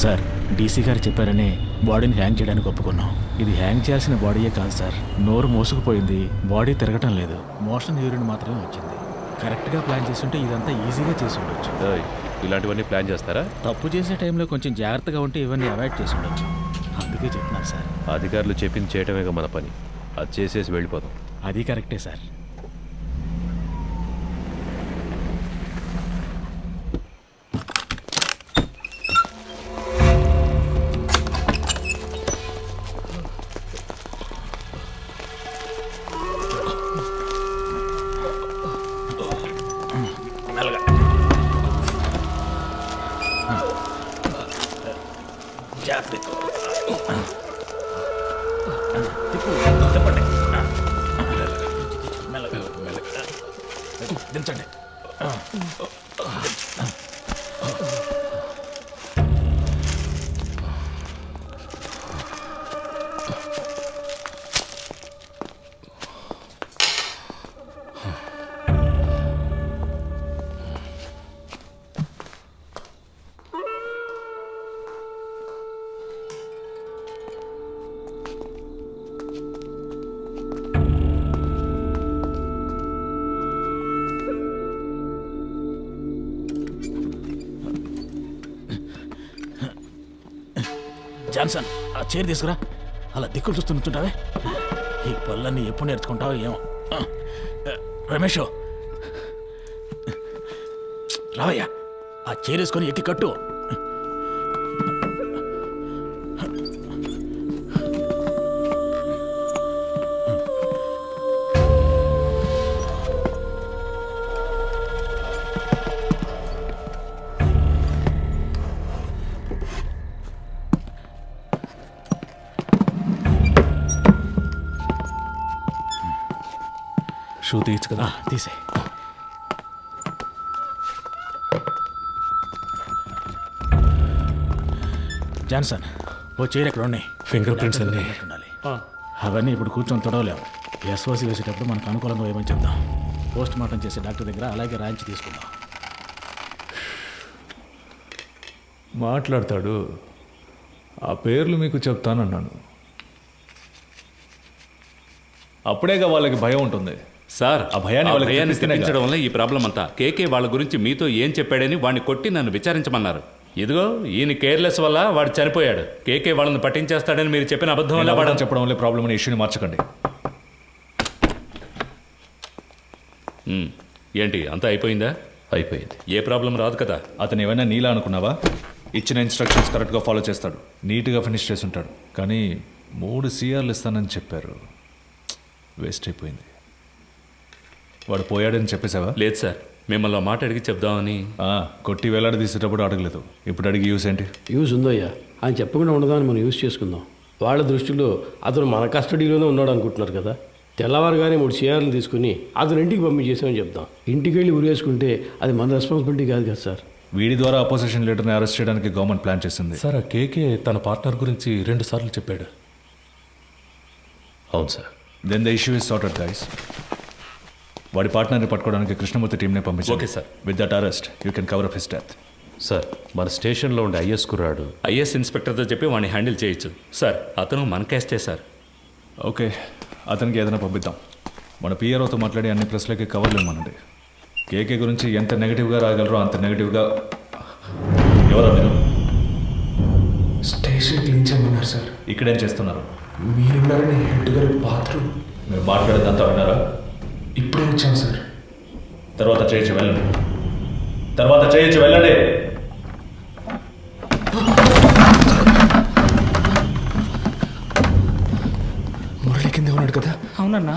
సార్ డీసీ గారు చెప్పారని బాడీని హ్యాంగ్ చేయడానికి ఒప్పుకున్నాం. ఇది హ్యాంగ్ చేయాల్సిన బాడీయే కాదు సార్. నోరు మోసుకుపోయింది, బాడీ తిరగటం లేదు, మోషన్ యూరిన్ మాత్రమే వచ్చింది. కరెక్ట్గా ప్లాన్ చేస్తుంటే ఇదంతా ఈజీగా చేసి ఉండొచ్చు. ఏయ్, ఇలాంటివన్నీ ప్లాన్ చేస్తారా? తప్పు చేసే టైంలో కొంచెం జాగ్రత్తగా ఉంటే ఇవన్నీ అవాయిడ్ చేసి ఉండొచ్చు. అందుకే చెప్తున్నాను సార్. అధికారులు చెప్పింది చేయటమేగా మన పని. అది చేసేసి వెళ్ళిపోదాం. అది కరెక్టే సార్. దించండి. జాన్సన్ ఆ చైర్ తీసుకురా. అలా దిక్కులు చూస్తూ నుంచుంటావే. ఈ పళ్ళన్నీ ఎప్పుడు నేర్చుకుంటావో ఏమో. రమేష్ రావయ్యా, ఆ చైర్ వేసుకొని ఎక్కి కట్టు. షూ తీయచ్చు కదా? తీసే. జాన్సన్ ఓ చైర్ ఎక్కడ ఉన్నాయి? ఫింగర్ ప్రింట్స్ అన్నీ ఉండాలి. అవన్నీ ఇప్పుడు కూర్చొని తొడవలేము. ఎస్ఓసి వేసేటప్పుడు మనకు అనుకూలంగా ఏమని చెప్దాం. పోస్ట్ మార్టం చేసే డాక్టర్ దగ్గర అలాగే రాయించి తీసుకుందాం. మాట్లాడతాడు. ఆ పేర్లు మీకు చెప్తానన్నాను. అప్పుడేగా వాళ్ళకి భయం ఉంటుంది. సార్ ఆ భయాన్ని వాళ్ళకి భయాన్ని తెప్పిస్తేనే తెప్పించడం వల్ల ఈ ప్రాబ్లం అంతా. కేకే వాళ్ళ గురించి మీతో ఏం చెప్పాడని వాడిని కొట్టి నన్ను విచారించమన్నారు. ఇదిగో ఈయన కేర్లెస్ వల్ల వాడు చనిపోయాడు. కేకే వాళ్ళని పట్టించేస్తాడని మీరు చెప్పిన అబద్ధం వల్ల వాడు చెప్పడం వల్ల ప్రాబ్లం అనే ఇష్యూని మార్చకండి. ఏంటి అంతా అయిపోయిందా? అయిపోయింది. ఏ ప్రాబ్లం రాదు కదా? అతను ఏమైనా నీలా అనుకున్నావా? ఇచ్చిన ఇన్స్ట్రక్షన్స్ కరెక్ట్గా ఫాలో చేస్తాడు, నీట్గా ఫినిష్ చేసి ఉంటాడు. కానీ 3 CRలు ఇస్తానని చెప్పారు. వేస్ట్ అయిపోయింది. వాడు పోయాడని చెప్పేసావా? లేదు సార్, మిమ్మల్ని మాట అడిగి చెప్దామని. కొట్టి వేలాడి తీసేటప్పుడు అడగలేదు, ఇప్పుడు అడిగి యూస్ ఏంటి? యూస్ ఉందయ్యా. ఆయన చెప్పకుండా ఉండదాన్ని మనం యూస్ చేసుకుందాం. వాళ్ళ దృష్టిలో అతను మన కస్టడీలోనే ఉన్నాడు అనుకుంటున్నారు కదా. తెల్లవారుగానే 3 CRలు తీసుకుని అతను ఇంటికి పంపించేసామని చెప్దాం. ఇంటికి వెళ్ళి ఉరేసుకుంటే అది మన రెస్పాన్సిబిలిటీ కాదు కదా సార్. వీడి ద్వారా అపోజిషన్ లీడర్ని అరెస్ట్ చేయడానికి గవర్నమెంట్ ప్లాన్ చేసింది. సార్ ఆ కేకే తన పార్ట్నర్ గురించి 2 సార్లు చెప్పాడు. అవును sir. Then the issue is sorted guys. వాడి పార్ట్నర్ని పట్టుకోవడానికి కృష్ణమూర్తి టీంనే పంపించారు. Okay sir. With that arrest you can cover up his death. Sir, మన స్టేషన్లో ఉండే ఐఎస్ కుర్రాడు ఐఎస్ ఇన్స్పెక్టర్తో చెప్పి వాడిని హ్యాండిల్ చేయొచ్చు సార్. అతను మన కేస్టే సార్. ఓకే, అతనికి ఏదైనా పంపిద్దాం. మన పిఆర్ఓతో మాట్లాడి అన్ని ప్రెస్లకి కవర్లు ఇవ్వమనండి. కేకే గురించి ఎంత నెగిటివ్గా రాగలరో అంత నెగిటివ్గా. ఎవరా మీరు? స్టేషన్ క్లీన్ చేయమన్నారు సార్. ఇక్కడేం చేస్తున్నారు? మీరున్నారని హెడ్ గారి బాత్రూమ్. మీరు మాట్లాడేదంతా విన్నారా? ఇప్పుడే వచ్చాం సార్. తర్వాత చేయొచ్చు వెళ్ళండి. తర్వాత చేయొచ్చు వెళ్ళండి. మురళి కింద ఉన్నాడు కదా? అవునన్నా.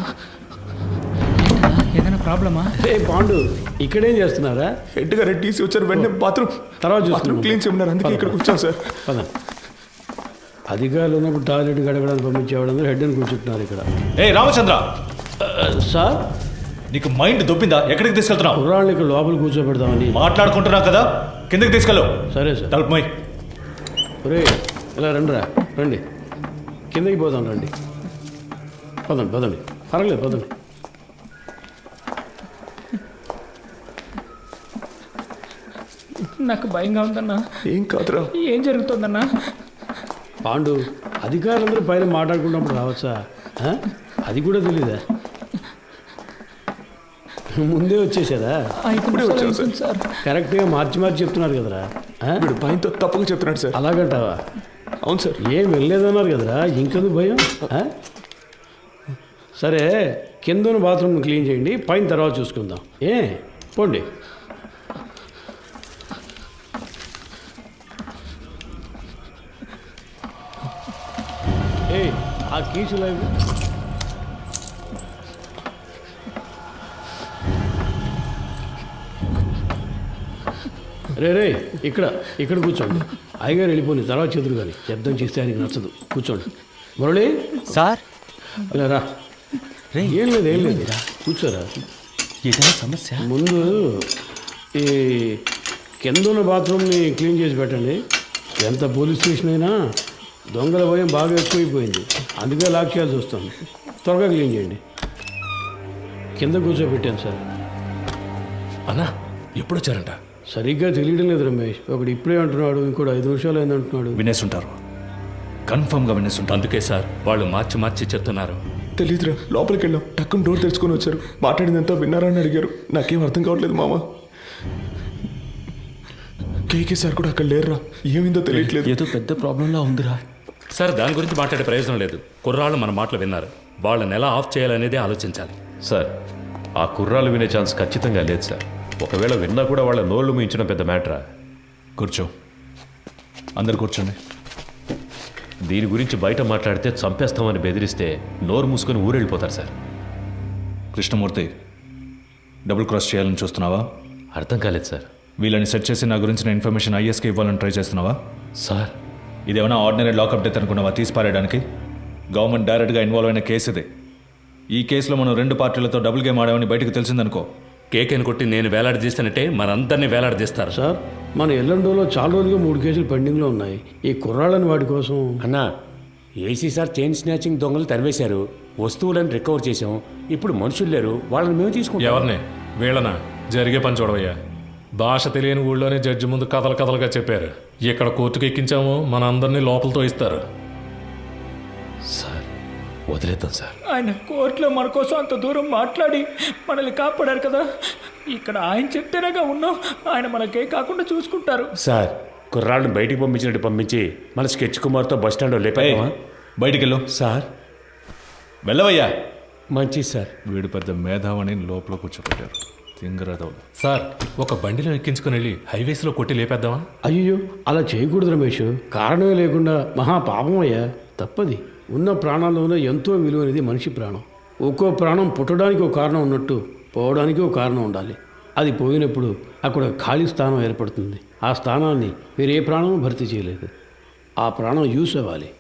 ఏదైనా ప్రాబ్లమా? పాండు ఇక్కడేం చేస్తున్నారా? హెడ్ గారు టీసీ వచ్చారు, వెంటనే బాత్రూమ్ తర్వాత క్లీన్ చేయమన్నారు. అందుకే ఇక్కడికి వచ్చాం సార్. పద. అధికారులు ఉన్నప్పుడు టాయిలెట్ గడగడానికి పంపించేవాళ్ళందరూ హెడ్ అని కూర్చుంటున్నారు ఇక్కడ. ఏ రామచంద్ర సార్, నీకు మైండ్ దొబ్బిందా? ఎక్కడికి తీసుకెళ్తున్నావు? కుర్రాళ్ళని ఇక్కడ లోపల కూర్చోబెడదామని. మాట్లాడుకుంటున్నావు కదా, కిందకి తీసుకెళ్ళు. సరే సార్. తలుపు మై. ఒరే ఇలా రండిరా, రండి, కిందకి పోదాం, రండి, పదండి పదండి, పర్వాలేదు పదండి. నాకు భయంగా ఉందన్నా. ఏం కాదురా. ఏం జరుగుతుందన్నా? పాండు, అధికారులందరూ పైన మాట్లాడుకున్నప్పుడు రావచ్చా? ఆ? అది కూడా తెలీదా? ముందే వచ్చేసారా? ఇప్పుడే వచ్చాను సార్. సార్ కరెక్ట్గా మార్చి మార్చి చెప్తున్నారు కదరా. ఆ? వీడు భయంతో తప్పుగా చెప్తున్నాడు సార్. అలాగంటావా? అవును సార్. ఏం వెళ్ళలేదన్నారు కదరా, ఇంకెందుకు భయం? ఆ? సరే, కింద బాత్రూమ్ క్లీన్ చేయండి, పైన తర్వాత చూసుకుందాం. పోండి. ఆ కీసు లైవ్ రే ఇక్కడ కూర్చోండి. అయ్యగారు వెళ్ళిపోయి తర్వాత చేతులు కానీ శబ్దం చేస్తే ఆయనకి నచ్చదు. కూర్చోండి. మురళి సార్, ఇలా రా. ఏం లేదు కూర్చోరా. ఏదైనా సమస్య? ముందు ఈ కింద ఉన్న బాత్రూమ్ని క్లీన్ చేసి పెట్టండి. ఎంత పోలీస్ స్టేషన్ అయినా దొంగల భయం బాగా ఎక్కువైపోయింది, అందుకే లాక్ చేయాల్సి వస్తుంది. త్వరగా క్లీన్ చేయండి. కింద కూర్చోబెట్టాను సార్. అన్నా ఎప్పుడు వచ్చారంట? సరిగ్గా తెలియడం లేదు రమేష్. ఒకడు ఇప్పుడే అంటున్నాడు, ఇంకోటి 5 నిమిషాలు అయింది అంటున్నాడు. వినేసుంటారు, కన్ఫర్మ్గా వినేసుంటారు. అందుకే సార్ వాళ్ళు మార్చి చెప్తున్నారు. తెలీదురా. లోపలికి వెళ్ళాం, టక్కున డోర్ తెరుచుకొని వచ్చారు. మాట్లాడిందంతా విన్నారా అని అడిగారు. నాకేం అర్థం కావట్లేదు మామ. కేకే సార్ కూడా అక్కడ లేరురా. ఏమైందో తెలియట్లేదు. ఏదో పెద్ద ప్రాబ్లంలా ఉందిరా. సార్ దాని గురించి మాట్లాడే ప్రయోజనం లేదు. కుర్రాళ్ళు మన మాటలు విన్నారు, వాళ్ళని ఎలా ఆఫ్ చేయాలనేదే ఆలోచించాలి. సార్, ఆ కుర్రాలు వినే ఛాన్స్ ఖచ్చితంగా లేదు సార్. ఒకవేళ విన్నా కూడా వాళ్ళ నోళ్లు మించిన పెద్ద మ్యాటరా. కూర్చో, అందరు కూర్చోండి. దీని గురించి బయట మాట్లాడితే చంపేస్తామని బెదిరిస్తే నోరు మూసుకొని ఊరెళ్ళిపోతారు సార్. కృష్ణమూర్తి, డబుల్ క్రాస్ చేయాలని చూస్తున్నావా? అర్థం కాలేదు సార్. వీళ్ళని సెట్ చేసి నా గురించిన ఇన్ఫర్మేషన్ ఐఎస్కి ఇవ్వాలని ట్రై చేస్తున్నావా? సార్, ఇదేమైనా ఆర్డినరీ లాకప్ డెత్ అనుకున్నావా తీసి పారేయడానికి? గవర్నమెంట్ డైరెక్ట్గా ఇన్వాల్వ్ అయిన కేసు ఇది. ఈ కేసులో మనం 2 పార్టీలతో డబుల్ గేమ్ ఆడామని బయటకు తెలిసిందనుకో, కేకేని కొట్టి నేను వేలాడదీస్తానంటే మనందరినీ వేలాడదీస్తారు. సార్, మన ఎల్లండోలో చాలా రోజులుగా 3 కేసులు పెండింగ్లో ఉన్నాయి. ఈ కుర్రాళ్ళని వాటి కోసం. అన్నా, ఏసీ సార్ చైన్ స్నాచింగ్ దొంగలు తరివేశారు, వస్తువులను రికవర్ చేసాం. ఇప్పుడు మనుషులు లేరు, వాళ్ళని మేము తీసుకుంటాం. ఎవరిని? వీళ్ళనా? జరిగే పని చూడవయ్యా. భాష తెలియని ఊళ్ళోనే జడ్జి ముందు కథలుగా చెప్పారు. ఇక్కడ కోర్టుకు ఎక్కించాము, మన అందరినీ లోపలతో ఇస్తారు. సార్, వదిలేద్దాం సార్. ఆయన కోర్టులో మన కోసం అంత దూరం మాట్లాడి మనల్ని కాపాడారు కదా. ఇక్కడ ఆయన చెప్తేనేగా ఉన్నాం. ఆయన మనకే కాకుండా చూసుకుంటారు. సార్, కుర్రాళ్ళని బయటికి పంపించినట్టు పంపించి మన స్కెచ్ కుమార్తో బస్ స్టాండ్లో లేపామా? బయటికి వెళ్ళు. సార్ వెళ్ళవయ్యా. మంచిది సార్. వీడు పెద్ద మేధావని లోపల కూర్చోబెట్టారు. తింగరదవులు. సార్, ఒక బండిలో ఎక్కించుకుని వెళ్ళి హైవేస్లో కొట్టి లేపేద్దామా? అయ్యో, అలా చేయకూడదు రమేష్. కారణమే లేకుండా మహా పాపం అయ్యా, తప్పది. ఉన్న ప్రాణాల్లోనే ఎంతో విలువైనది మనిషి ప్రాణం. ఒక్కో ప్రాణం పుట్టడానికి ఒక కారణం ఉన్నట్టు పోవడానికి ఒక కారణం ఉండాలి. అది పోయినప్పుడు అక్కడ ఖాళీ స్థానం ఏర్పడుతుంది. ఆ స్థానాన్ని వేరే ప్రాణం భర్తీ చేయలేదు. ఆ ప్రాణం యూస్ అవ్వాలి.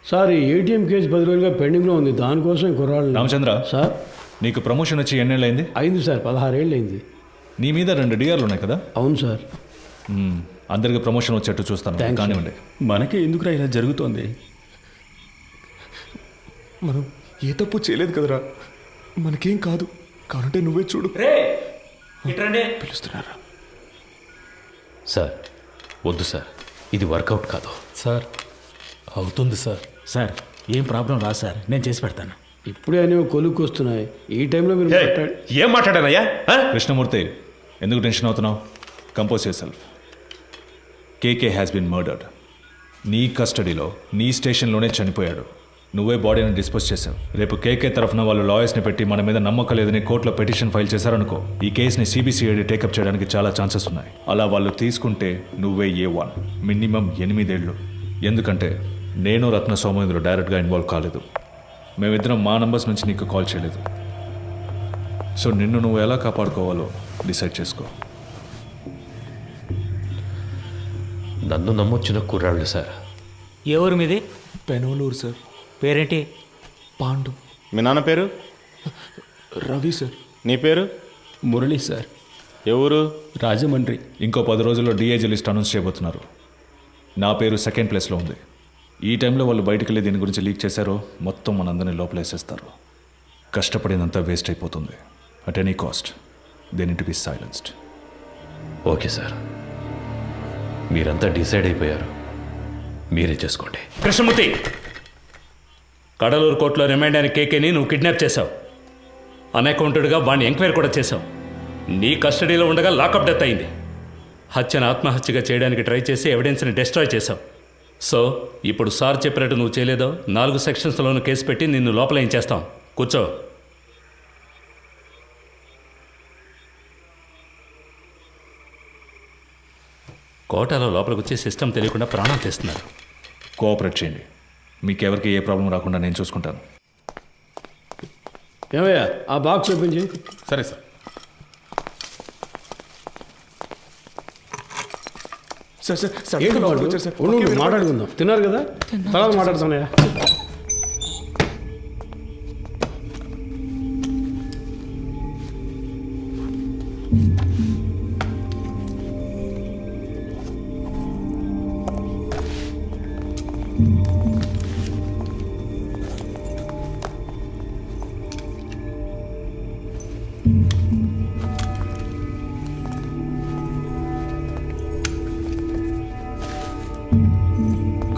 సార్, ఈ ఏటీఎం కేసు 10 రోజులుగా పెండింగ్లో ఉంది. దానికోసం కుర్రాళ్ళు. రామచంద్ర సార్, నీకు ప్రమోషన్ వచ్చి ఎన్నేళ్ళైంది? అయింది సార్, 16 ఏళ్ళు అయింది. నీ మీద 2 డిఆర్లు ఉన్నాయి కదా? అవును సార్. అందరికి ప్రమోషన్ వచ్చేట్టు చూస్తాను. థాంక్స్ కానివ్వండి. మనకే ఎందుకురా ఇలా జరుగుతోంది? మనం ఏ తప్పు చేయలేదు కదరా. మనకేం కాదు. కావాలంటే నువ్వే చూడు. పిలుస్తున్నారా? సార్, వద్దు సార్, ఇది వర్కౌట్ కాదు. సార్, అవుతుంది సార్. సార్, ఏం ప్రాబ్లం రా సార్, నేను చేసి పెడతాను. ఇప్పుడే అనేవి కొలుక్కు వస్తున్నాయి. ఈ టైంలో మీరు ఏం మాట్లాడానయ్యా? కృష్ణమూర్తి, ఎందుకు టెన్షన్ అవుతున్నావు? Compose yourself. KK has been murdered. నీ కస్టడీలో, నీ స్టేషన్లోనే చనిపోయాడు. నువ్వే బాడీని డిస్పోజ్ చేశావు. రేపు కేకే తరఫున వాళ్ళు లాయర్స్ని పెట్టి మన మీద నమ్మకం లేదని కోర్టులో పిటిషన్ ఫైల్ చేశారనుకో, ఈ కేసుని సిబిసిఐడి టేకప్ చేయడానికి చాలా ఛాన్సెస్ ఉన్నాయి. అలా వాళ్ళు తీసుకుంటే నువ్వే A1, మినిమం 8 ఏళ్ళు. ఎందుకంటే నేను రత్న సోమేంద్ర డైరెక్ట్గా ఇన్వాల్వ్ కాలేదు. మేమిద్దరం మా నంబర్స్ నుంచి నీకు కాల్ చేయలేదు. సో నిన్ను నువ్వు ఎలా కాపాడుకోవాలో డిసైడ్ చేసుకో. నన్ను నమ్మొచ్చిన కుర్రాళ్ళు సార్. ఎవరు మీది? పెనోలూరు సార్. పేరేంటి? పాండు. మీ నాన్న పేరు? రవి సార్. నీ పేరు? మురళి సార్. ఎవరు? రాజమండ్రి. ఇంకో 10 రోజుల్లో డిఏజీ లిస్ట్ అనౌన్స్ చేయబోతున్నారు. నా పేరు 2nd ప్లేస్లో ఉంది. ఈ టైంలో వాళ్ళు బయటికి వెళ్ళి దీని గురించి లీక్ చేశారో మొత్తం మనందరినీ లోపలేసేస్తారు. కష్టపడినంతా వేస్ట్ అయిపోతుంది. At any cost they need to be silenced. Okay sir, మీరంతా డిసైడ్ అయిపోయారు, మీరే చేసుకోండి. కృష్ణమూర్తి, కడలూరు కోర్టులో రిమైండ్ అయిన కేకేని నువ్వు కిడ్నాప్ చేశావు. అన్అకౌంటెడ్గా వాడిని ఎంక్వైరీ కూడా చేశావు. నీ కస్టడీలో ఉండగా లాకప్ డెత్ అయింది. హత్యను ఆత్మహత్యగా చేయడానికి ట్రై చేసి ఎవిడెన్స్ని డిస్ట్రాయ్ చేశావు. సో ఇప్పుడు సార్ చెప్పినట్టు నువ్వు చేయలేదో 4 సెక్షన్స్లోనూ కేసు పెట్టి నిన్ను లోపల ఏం చేస్తాం. కూర్చో. కోటాలో లోపలికి వచ్చి సిస్టమ్ తెలియకుండా ప్రాణాలు తీస్తున్నారు. కోఆపరేట్ చేయండి. మీకెవరికి ఏ ప్రాబ్లం రాకుండా నేను చూసుకుంటాను. ఏమయ్యా ఆ బాక్స్ ఓపెన్ చేయి. సరే సార్. సార్ సార్ సార్ ఏంటి లోపలికి బాబు? వచ్చారు సార్. ఉండు, ఓకే, ఉండు, మాట్లాడుకుందాం. తిన్నారు కదా, తర్వాత మాట్లాడుతున్నాయా?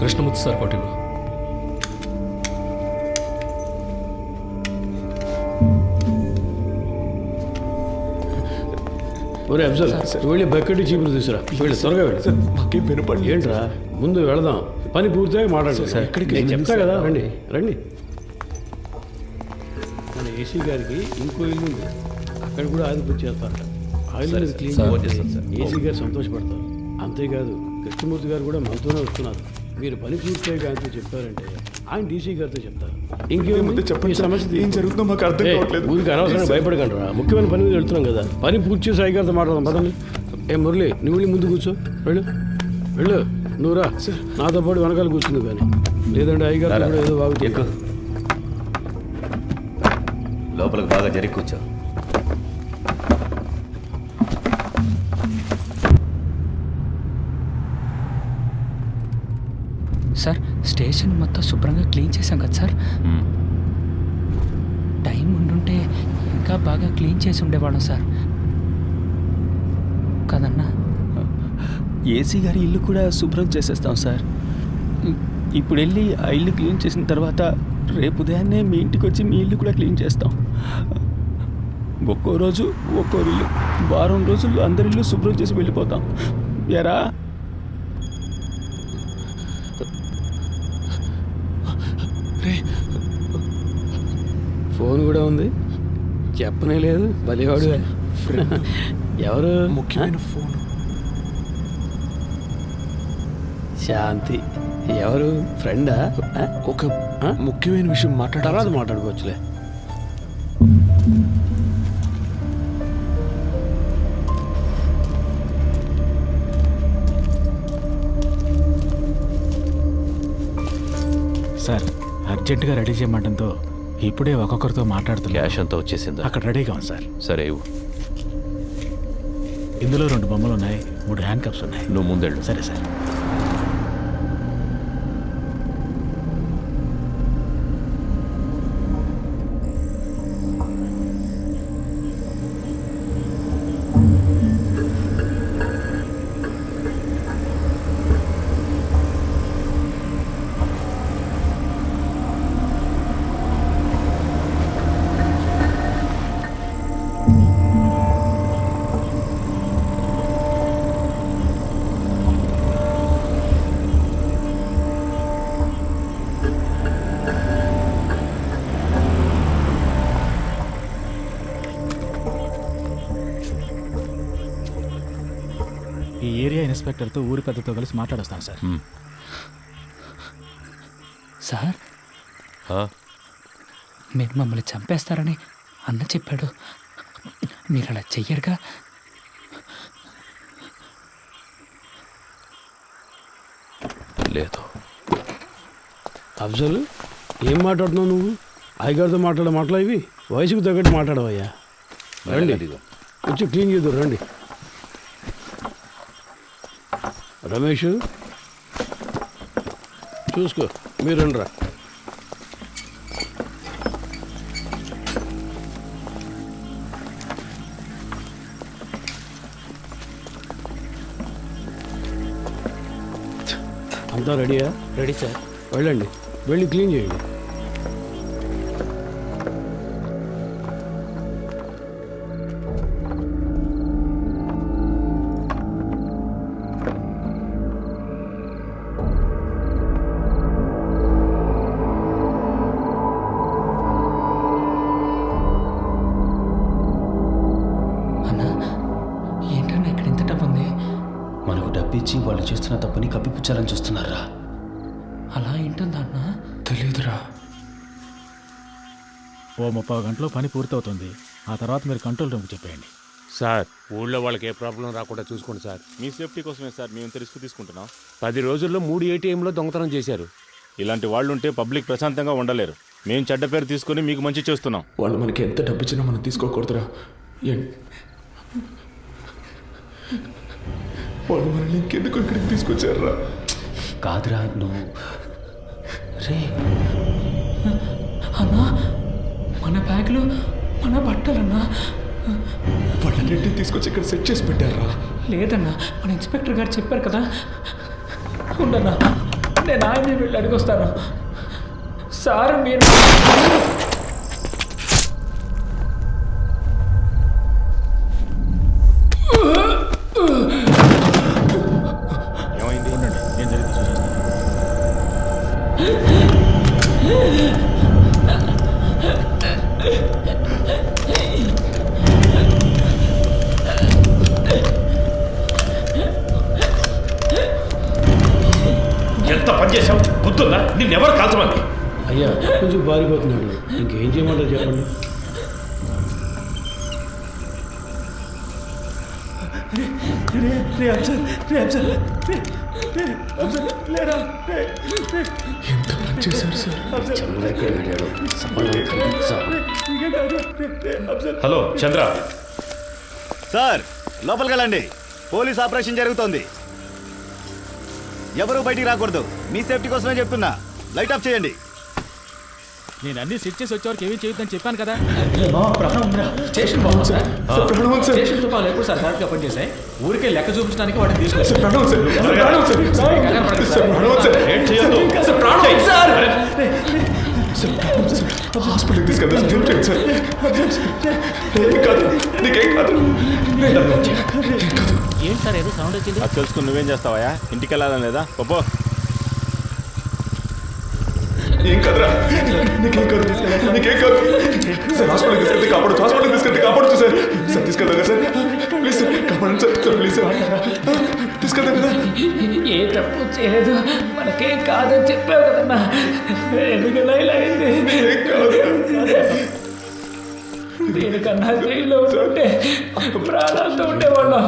కృష్ణమూర్తి సార్ కోటిలో ఒరే అఫ్జల్, వెళ్ళి బకెట్ చీపులు తీసుకురా. వెళ్ళి త్వరగా వెళ్ళి. సార్ మాకేం వినపడి ఏంట్రా, ముందు వెళదాం, పని పూర్తిగా మాట్లాడు. ఎక్కడికి నేను చెప్తా సార్? కదా, రండి రండి. మన ఏసీ గారికి ఇంకో ఇల్లు ఉంది, అక్కడ కూడా ఆదిపత్తి చేస్తారట. ఆ ఇల్లు క్లీన్ ఏసీ గారు సంతోషపడతారు. అంతేకాదు కృష్ణమూర్తి గారు కూడా మనతోనే వస్తున్నారు. మీరు పని పూర్తిగా ఆయనతో చెప్పారంటే ఆయన డీసీ గారితో చెప్తారు. ఇంకేముంది చెప్పండి సార్, ఏం జరుగుతుందో మాకు అర్థం కావట్లేదు. ఊరికి అనవసరంగా భయపడకండి రా, ముఖ్యమైన పని మీద వెళ్తున్నాం కదా. పని పూర్తి చేసి అయ్యగారితో మాట్లాడదాం పదండి. ఏ మురళి, నువ్వు వెళ్ళి ముందు కూర్చో. వెళ్ళు వెళ్ళు, నువ్వు రా. నాతో పాటు వెనకాల కూర్చుంది కానీ, లేదంటే అయ్యగారు కూడా ఏదో బాగుంది. లోపలికి బాగా జరిగి కూర్చో. సార్, స్టేషన్ మొత్తం శుభ్రంగా క్లీన్ చేశాం కదా సార్. టైం ఉండుంటే ఇంకా బాగా క్లీన్ చేసి ఉండేవాళ్ళం సార్, కదన్నా? ఏసీ గారి ఇల్లు కూడా శుభ్రం చేసేస్తాం సార్. ఇప్పుడు వెళ్ళి ఆ ఇల్లు క్లీన్ చేసిన తర్వాత రేపు ఉదయాన్నే మీ ఇంటికి వచ్చి మీ ఇల్లు కూడా క్లీన్ చేస్తాం. ఒక్కో రోజు ఒక్కో ఇల్లు, వారం రోజుల్లో అందరి ఇల్లు శుభ్రం చేసి వెళ్ళిపోతాం. ఎరా ఫోన్ కూడా ఉంది, చెప్పనే లేదు. బలివాడు ఎవరు? ముఖ్యమైన ఫోన్. శాంతి ఎవరు? ఫ్రెండా? ఒక ముఖ్యమైన విషయం తర్వాత మాట్లాడుకోవచ్చులే. సార్, అర్జెంటుగా రెడీ చేయమంటంతో ఇప్పుడే ఒక్కొక్కరితో మాట్లాడుతున్నా. క్యాష్ అంతా వచ్చేసిందా? అక్కడ రెడీగా ఉంది సార్. సరే ఇవ్వు. ఇందులో 2 బొమ్మలు ఉన్నాయి, 3 హ్యాండ్ కప్స్ ఉన్నాయి. నువ్వు ముందెళ్ళు. సరే సార్. ఈ ఏరియా ఇన్స్పెక్టర్తో ఊరి పెద్దతో కలిసి మాట్లాడొస్తాను సార్. సార్, మీరు మమ్మల్ని చంపేస్తారని అన్న చెప్పాడు. మీరు అలా చెయ్యరుగా? లేదు. అఫ్జల్, ఏం మాట్లాడుతున్నావు నువ్వు? అయ్యగారితో మాట్లాడే మాటలు ఇవి? వయసుకు తగ్గట్టు మాట్లాడవయ్యా. రండి, వచ్చి క్లీన్ చేద్దాం. రండి రమేష్, చూసుకో మీరు రా. అంతా రెడీయా? Ready sir. వెళ్ళండి, వెళ్ళి క్లీన్ చేయండి. అన్నా ఏంటన్నా ఇక్కడ ఇంత డబ్బు ఉంది? మనకు డబ్బిచ్చి వాళ్ళు చేస్తున్న తప్పుని కప్పిపుచ్చాలని చూస్తున్నారా? అలా ఏంటుందా అన్నా? తెలీదురా. ఓ 30 గంటలో పని పూర్తవుతుంది. ఆ తర్వాత మీరు కంట్రోల్ రూమ్కి చెప్పేయండి. సార్ ఊళ్ళో వాళ్ళకి ఏ ప్రాబ్లం రాకుండా చూసుకోండి సార్. మీ సేఫ్టీ కోసమే సార్ మేము ఇంత రిస్క్ తీసుకుంటున్నాం. 10 రోజుల్లో 3 ATMలో దొంగతనం చేశారు. ఇలాంటి వాళ్ళు ఉంటే పబ్లిక్ ప్రశాంతంగా ఉండలేరు. మేము చెడ్డ పేరు తీసుకొని మీకు మంచి చేస్తున్నాం. వాళ్ళు మనకి ఎంత డబ్బు ఇచ్చినా మనం తీసుకోకూడదురా. వాళ్ళు మనల్ని ఇంకెందుకు ఇక్కడికి తీసుకొచ్చారా? కాదురా నువ్వు రే అన్నా మన బ్యాగులు మన బట్టలన్నా. వాళ్ళన్నింటినీ తీసుకొచ్చి ఇక్కడ సెట్ చేసి పెట్టారా? లేదన్నా, మన ఇన్స్పెక్టర్ గారు చెప్పారు కదా. ఉండన్నా, నేను ఆయన్ని వెళ్ళి అడిగొస్తాను. సార్ మీరు ఏమైంది? ఉండండి, నేను జరిగి చూసేస్తాను. ఎంత పని చేసావు? గుర్తుందా? నిన్నెవరు కాల్చమంది? అయ్యా కొంచెం బారిపోతున్నాడు, ఇంకేం చేయమంటారు చెప్పండి. ఎంత పని చేశారు సార్? హలో చంద్ర. సార్ లోపలికి వెళ్ళండి. పోలీస్ ఆపరేషన్ జరుగుతోంది. ఎవరు బయటికి రాకూడదు. మీ సేఫ్టీ కోసమే చెప్తున్నా. లైట్ ఆఫ్ చేయండి. నేను అన్ని సెట్ చేసి వచ్చేవారికి ఏమీ చేయొద్దని చెప్పాను కదా. స్టేషన్ బాగుంది సార్. ప్రణవం సార్. స్టేషన్ తుపాలు ఎప్పుడు సార్ కరెక్ట్గా పనిచేసాయి. ఊరికే లెక్క చూపించడానికి వాటిని తీసుకొచ్చారు. ప్రణవం సార్. ఏం చేయొద్దు. హాస్పిటల్కి తీసుకెళ్తాను సార్. ఏం కాదు, నీకేం కాదు. ఏంటి సార్ ఏదో సౌండ్ వచ్చింది? అది తెలుసుకుని నువ్వేం చేస్తావా? ఇంటికి వెళ్ళాలని లేదా? పప్పు ఏం కాదురా, నీకేం కాదు, నీకేం కాదు సార్. హాస్పిటల్కి తీసుకెళ్తే కాపాడచ్చు, హాస్పిటల్కి తీసుకెళ్తే కాపాడచ్చు సార్. సార్ తీసుకెళ్తా కదా సార్, ప్లీజ్ సార్, కాపాడండి సార్. సార్ ప్లీజ్ సార్, తీసుకెళ్తా కదా. ఏ తప్పు చేయలేదు, మనకేం కాదని చెప్పావు కదన్నా. ఎందుకన్నా ఇలా అయింది? ఏం కాదు దీనికన్నా జైల్లో ఉంటే ప్రాణాలతో ఉండేవాళ్ళం.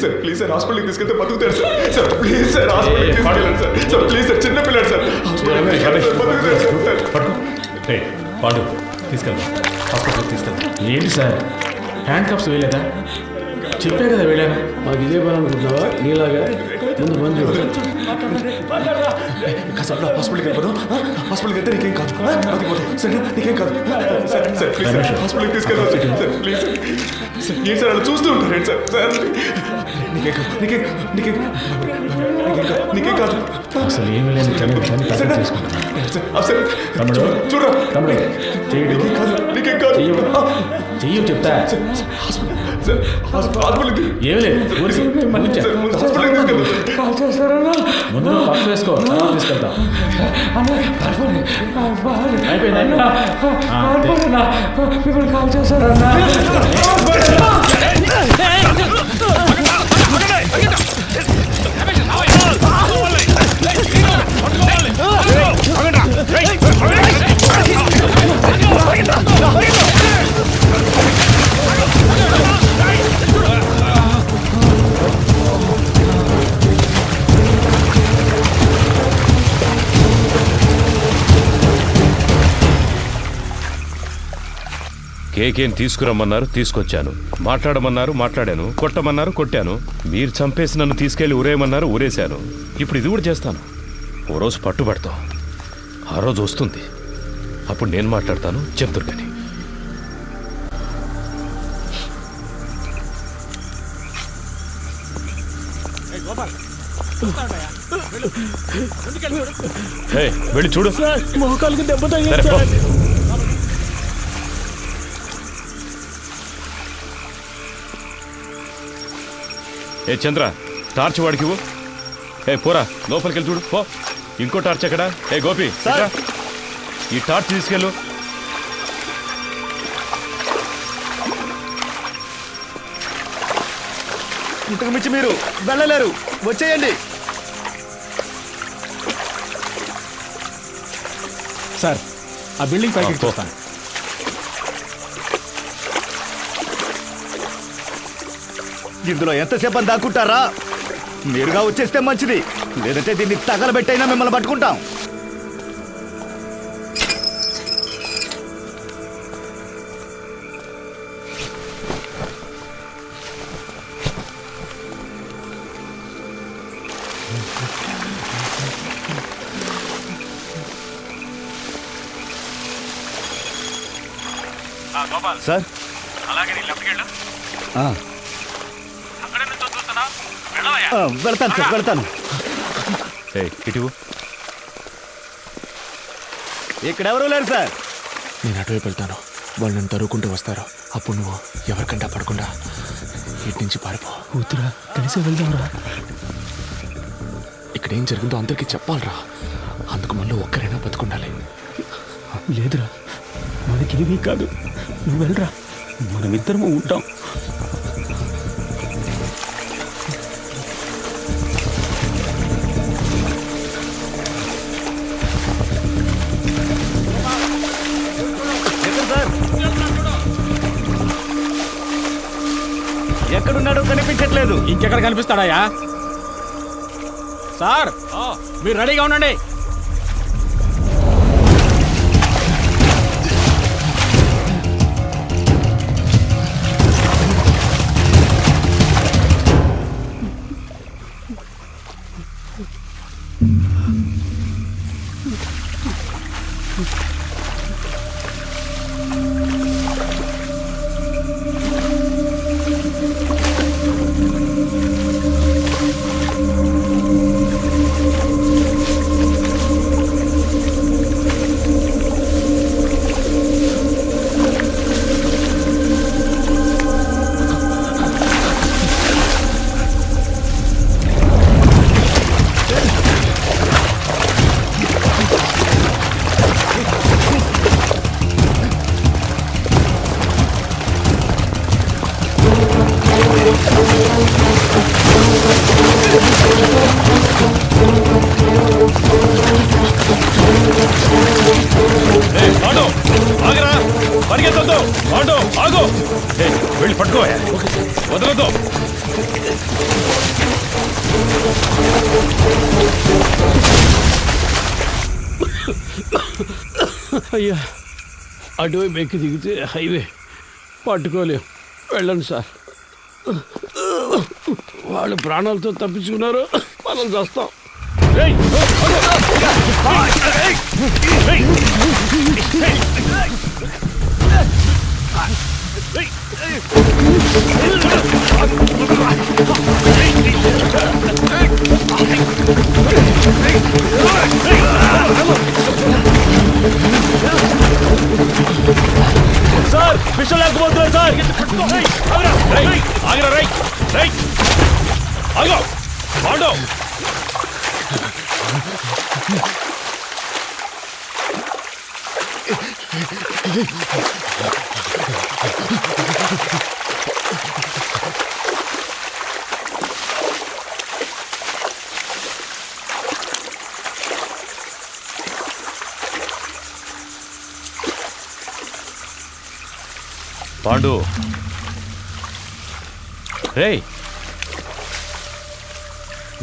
సార్ ప్లీజ్ సార్, హాస్పిటల్కి తీసుకెళ్తే బతుకుతాడు సార్. సార్ ప్లీజ్ సార్, హాస్పిటల్కి తీసుకెళ్ళండి సార్. సార్ ప్లీజ్ సార్, చిన్న పిల్లాడు సార్. హాస్పిటల్కి తీసుకెళ్తే బతుకుతాడు సార్. పాడు తీసుకెళ్దాం, హాస్పిటల్కి తీసుకెళ్దాం. ఏంటి సార్ హ్యాండ్ కప్స్ వేయలేదా? చెప్పే కదా వెళ్ళాను. మాకు ఇదే పని అనుకుంటున్నావా? నీలాగా ముందు మంది కాసేపు హాస్పిటల్కి వెళ్ళిపోదాం. హాస్పిటల్కి వెళ్తే నీకేం కాదు, బతికిపోతాం. సరే నీకేం కాదు. సార్ సార్ ప్లీజ్ సార్, హాస్పిటల్కి తీసుకెళ్దాం సార్. Please sir. సార్ ఏంటి సార్ అలా చూస్తూ ఉంటారు సార్. సార్ నీకేం కాదు, నీకేం నీకేం నీకేం కాదు. అసలు ఏమీ లేదు. చేసుకుంటాను. సార్ తమ్ముడు, చూడరా తమ్ముడు చెయ్యడు. నీకేం కాదు, నీకేం కాదు. చెయ్యు చెప్తా. సార్ హాస్పిటల్కి ఏమి లేదు. ఊరికి కూర్చో. ముందు హాస్పిటల్కి తీసుకెళ్దాం. కాల్ చేస్తారన్నా. ముందు పక్క వేసుకో, తర్వాత తీసుకెళ్తాం. అయిపోయింది. మిమ్మల్ని కాల్ చేస్తారన్నా. కేకేని తీసుకురమ్మన్నారు, తీసుకొచ్చాను. మాట్లాడమన్నారు, మాట్లాడాను. కొట్టమన్నారు, కొట్టాను. మీరు చంపేసి నన్ను తీసుకెళ్లి ఊరేయమన్నారు, ఊరేశాను. ఇప్పుడు ఇది కూడా చేస్తాను. ఓ రోజు పట్టుబడతాం. ఆ రోజు వస్తుంది. అప్పుడు నేను మాట్లాడతాను, చెప్తారు కానీ. వెళ్ళి చూడు. మోకాలకు దెబ్బ సరే, తగిలింది పో. సార్. ఏ చంద్ర, టార్చ్ వాడికి ఇవ్వు. ఏ పోరా, లోపలికి వెళ్ళి చూడు. పో. ఇంకో టార్చ్ ఎక్కడ? ఏ గోపి, ఇట్రా. ఈ టార్చ్ తీసుకెళ్ళు. ఇంతకు మించి మీరు వెళ్ళలేరు, వచ్చేయండి. సార్ ఆ బిల్డింగ్ పైకి పో. చూస్తాను. ఇందులో ఎంతసేపు అని దాక్కుంటారా? మీరుగా వచ్చేస్తే మంచిది, లేదంటే దీన్ని తగలబెట్టైనా మిమ్మల్ని పట్టుకుంటాం. సార్ అలాగే నీ లెఫ్ట్కి వెళ్ళు. అక్కడే నుంచో చూస్తున్నా, వెళ్ళవయ్యా. వెళ్తాను సార్, వెళ్తాను. ఏ ఇటు. ఇక్కడెవరూ లేరు సార్. నేను అటువైపు వెళ్తాను, వాళ్ళు నన్ను తరువుకుంటూ వస్తారు. అప్పుడు నువ్వు ఎవరికంటా పడకుండా ఇటు నుంచి పారిపో. కూతురా, కలిసి వెళ్దాంరా. ఇక్కడ ఏం జరిగిందో అందరికీ చెప్పాలరా. అందుకు మళ్ళీ ఒక్కరైనా బతుకుండాలి. లేదురా, మనకేమీ కాదు. నువ్వు వెళ్ళరా, మనమిద్దరము ఉంటాం. సార్ ఎక్కడున్నాడో కనిపించట్లేదు. ఇంకెక్కడ కనిపిస్తాడాయా? సార్ మీరు రెడీగా ఉండండి. వెళ్ళి పట్టుకో, వదలదు. అయ్యా, అటువైపు ఎక్కి దిగితే హైవే పట్టుకోలేం. వెళ్ళండి సార్. వాళ్ళు ప్రాణాలతో తప్పించుకున్నారు, మనం చేస్తాం. సార్, విషయం లేకపోతున్నారు సార్. ఆగిరా, రైట్ రైట్ ఆగో. పాండు, పాండు, రేయ్,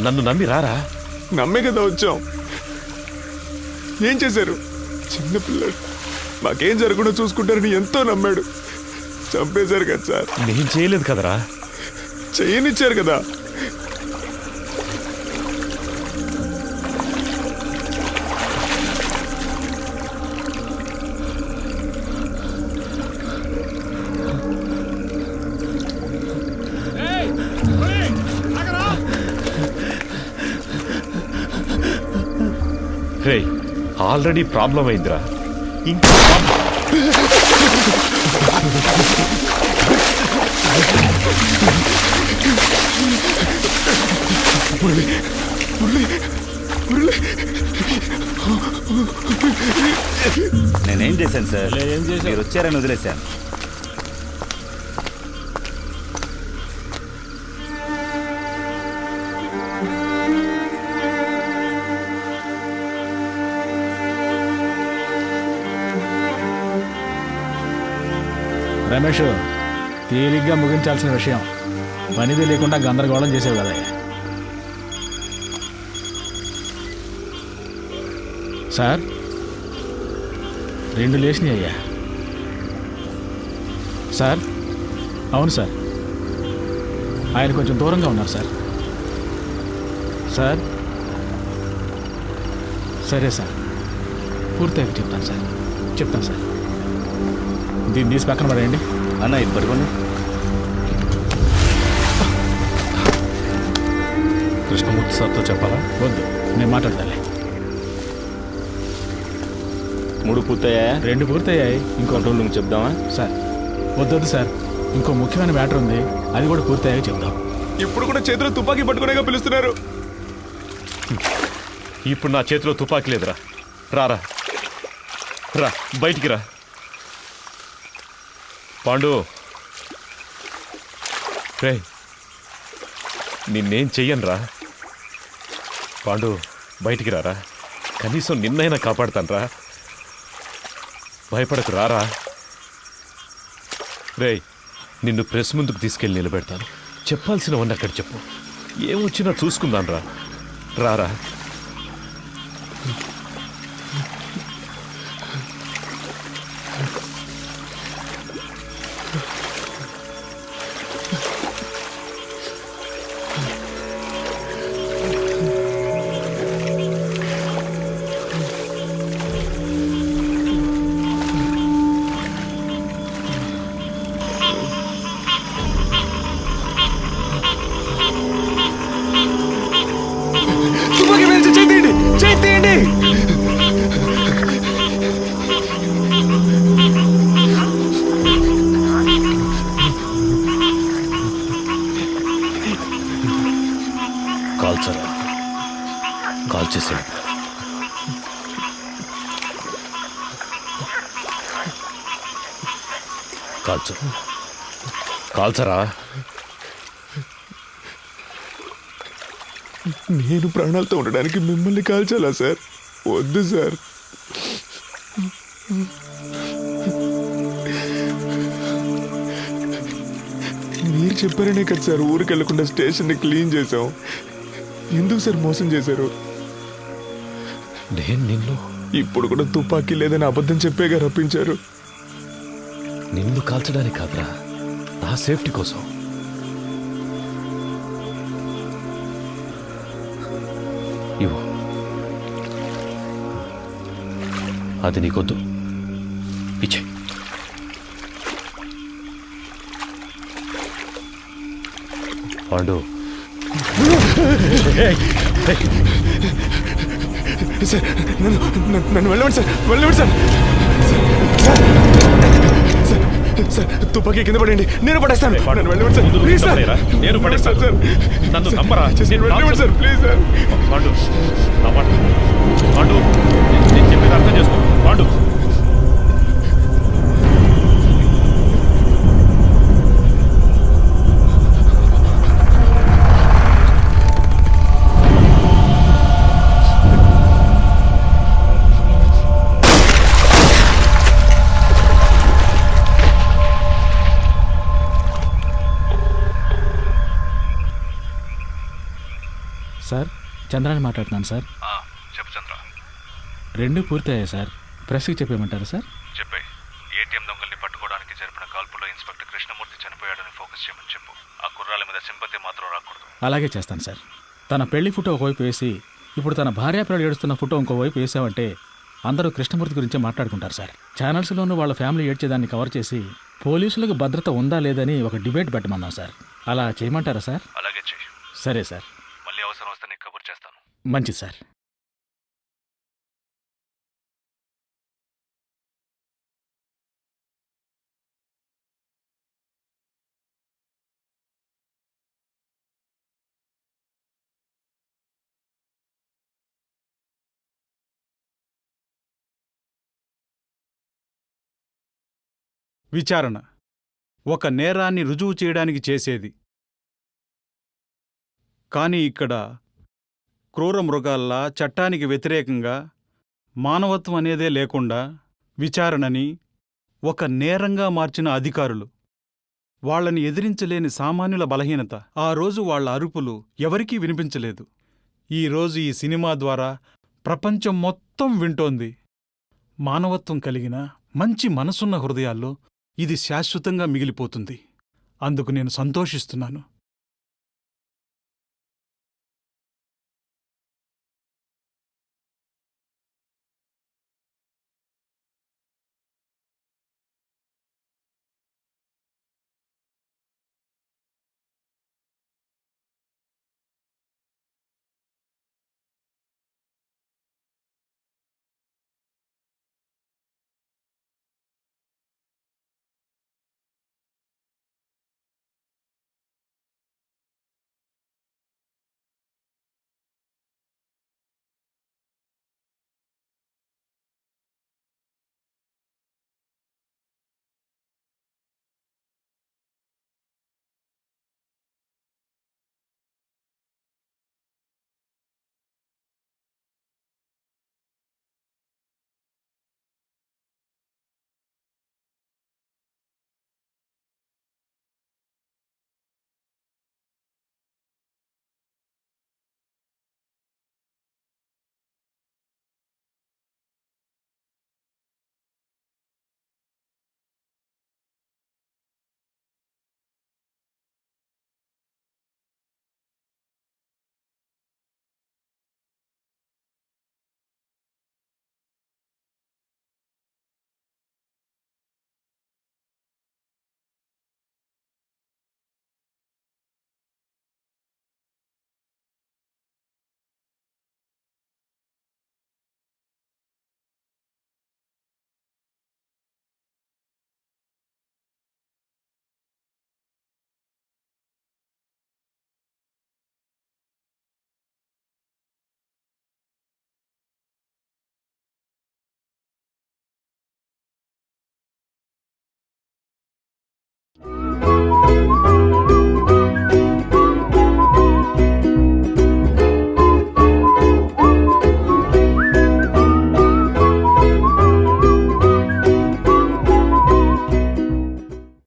నన్ను నమ్మి రారా. నమ్మే కదా వచ్చాం. ఏం చేశారు? చిన్నపిల్లాడు మాకేం జరగకుండా చూసుకుంటారని ఎంతో నమ్మాడు. చంపేశారు కదా సార్. నేను చేయలేదు కదరా. చేయనిచ్చారు కదా. రే ఆల్రెడీ ప్రాబ్లం అయిందిరా, ఇంకా నేనేం చేశాను సార్? మీరు వచ్చారని వదిలేశాను. రమేష్, తేలిగ్గా ముగించాల్సిన విషయం పనిది లేకుండా గందరగోళం చేసేవి కదా. సార్ 2 లేచినాయి అయ్యా. సార్ అవును సార్, ఆయన కొంచెం దూరంగా ఉన్నారు సార్. సార్ సరే సార్, పూర్తిగా చెప్తాను సార్. దీన్ని తీసి పక్కన పడేయండి. అన్న ఇది పడుకోండి. కృష్ణమూర్తి సార్తో చెప్పాలా? వద్దు, నేను మాట్లాడతాలే. 3 పూర్తయ్యా? 2 పూర్తయ్యాయి. ఇంకో రోజు చెప్దామా సార్? వద్దొద్దు సార్, ఇంకో ముఖ్యమైన మ్యాటర్ ఉంది, అది కూడా పూర్తయ్యాక చెప్దాం. ఇప్పుడు కూడా చేతిలో తుపాకీ పట్టుకునేగా పిలుస్తున్నారు. ఇప్పుడు నా చేతిలో తుపాకీ లేదురా. రారా రా, బయటికి రా. పాండు, రే నిన్నేం చెయ్యనురా. పాండు బయటికి రారా, కనీసం నిన్నైనా కాపాడుతానురా. భయపడకు, రారా. రే నిన్ను ప్రెస్ ముందుకు తీసుకెళ్ళి నిలబెడతాను. చెప్పాల్సినవన్నీ అక్కడ చెప్పు. ఏమొచ్చినా చూసుకుందాను రా. రారా. తుపాకీ వేసి చేయి తీయండి. కాల్చరా, కాల్చేసాడు. కాల్చరా. నేను ప్రాణాలతో ఉండడానికి మిమ్మల్ని కాల్చాలా సార్? వద్దు సార్. మీరు చెప్పారనే కదా సార్ ఊరికి వెళ్లకుండా స్టేషన్ని క్లీన్ చేసాం. ఎందుకు సార్ మోసం చేశారు? నేను నిన్ను ఇప్పుడు కూడా తుపాకీ లేదని అబద్ధం చెప్పేగా రప్పించారు. నిన్ను కాల్చడానికి కాదురా, నా సేఫ్టీ కోసం. ఇవ్వు, అది నీకొద్దు, ఇచ్చే. పాండు, సార్ నన్ను వెళ్ళండి సార్, వెళ్ళండి సార్. సార్ తుపాకీ కింద పడండి, నేను పడేస్తాను. నన్ను వెళ్ళండి సార్, ప్లీజ్ సార్. నేను పడేస్తాను సార్. నన్ను నమ్మరా? వెళ్ళండి sir, please sir. Pandu, Pandu, నేను చెప్పేది అర్థం చేసుకో. పాండు, సార్ చంద్రాన్ని మాట్లాడుతున్నాను సార్. చెప్పు చంద్ర. 2 పూర్తయ్యాయి సార్. ప్రెస్కి చెప్పేయమంటారా సార్? చెప్పే. ఏటీఎం దొంగల్ని పట్టుకోవడానికి జరిపిన కాల్పులో ఇన్స్పెక్టర్ కృష్ణమూర్తి చనిపోయాడని ఫోకస్ చేయమని చెప్పు. ఆ కుర్రాల మీద సింపతి మాత్రం రాకూడదు. అలాగే చేస్తాను సార్. తన పెళ్లి ఫోటో ఒకవైపు వేసి ఇప్పుడు తన భార్యాపిల్లలు ఏడుస్తున్న ఫోటో ఇంకోవైపు వేసామంటే అందరూ కృష్ణమూర్తి గురించే మాట్లాడుకుంటారు సార్. ఛానల్స్లోనూ వాళ్ళ ఫ్యామిలీ ఏడ్చేదాన్ని కవర్ చేసి పోలీసులకు భద్రత ఉందా లేదని ఒక డిబేట్ పెట్టమన్నాం సార్. అలా చేయమంటారా సార్? అలాగే చెయ్యి. సరే సార్. మళ్ళీ అవసరం వస్తే నీకు కబుర్ చేస్తాను. మంచిది సార్. విచారణ ఒక నేరాన్ని రుజువు చేయడానికి చేసేది. కానీ ఇక్కడ క్రూర మృగాల్లా చట్టానికి వ్యతిరేకంగా మానవత్వం అనేదే లేకుండా విచారణని ఒక నేరంగా మార్చిన అధికారులు, వాళ్లని ఎదిరించలేని సామాన్యుల బలహీనత. ఆ రోజు వాళ్ల అరుపులు ఎవరికీ వినిపించలేదు. ఈరోజు ఈ సినిమా ద్వారా ప్రపంచం మొత్తం వింటోంది. మానవత్వం కలిగిన మంచి మనసున్న హృదయాల్లో ఇది శాశ్వతంగా మిగిలిపోతుంది. అందుకు నేను సంతోషిస్తున్నాను.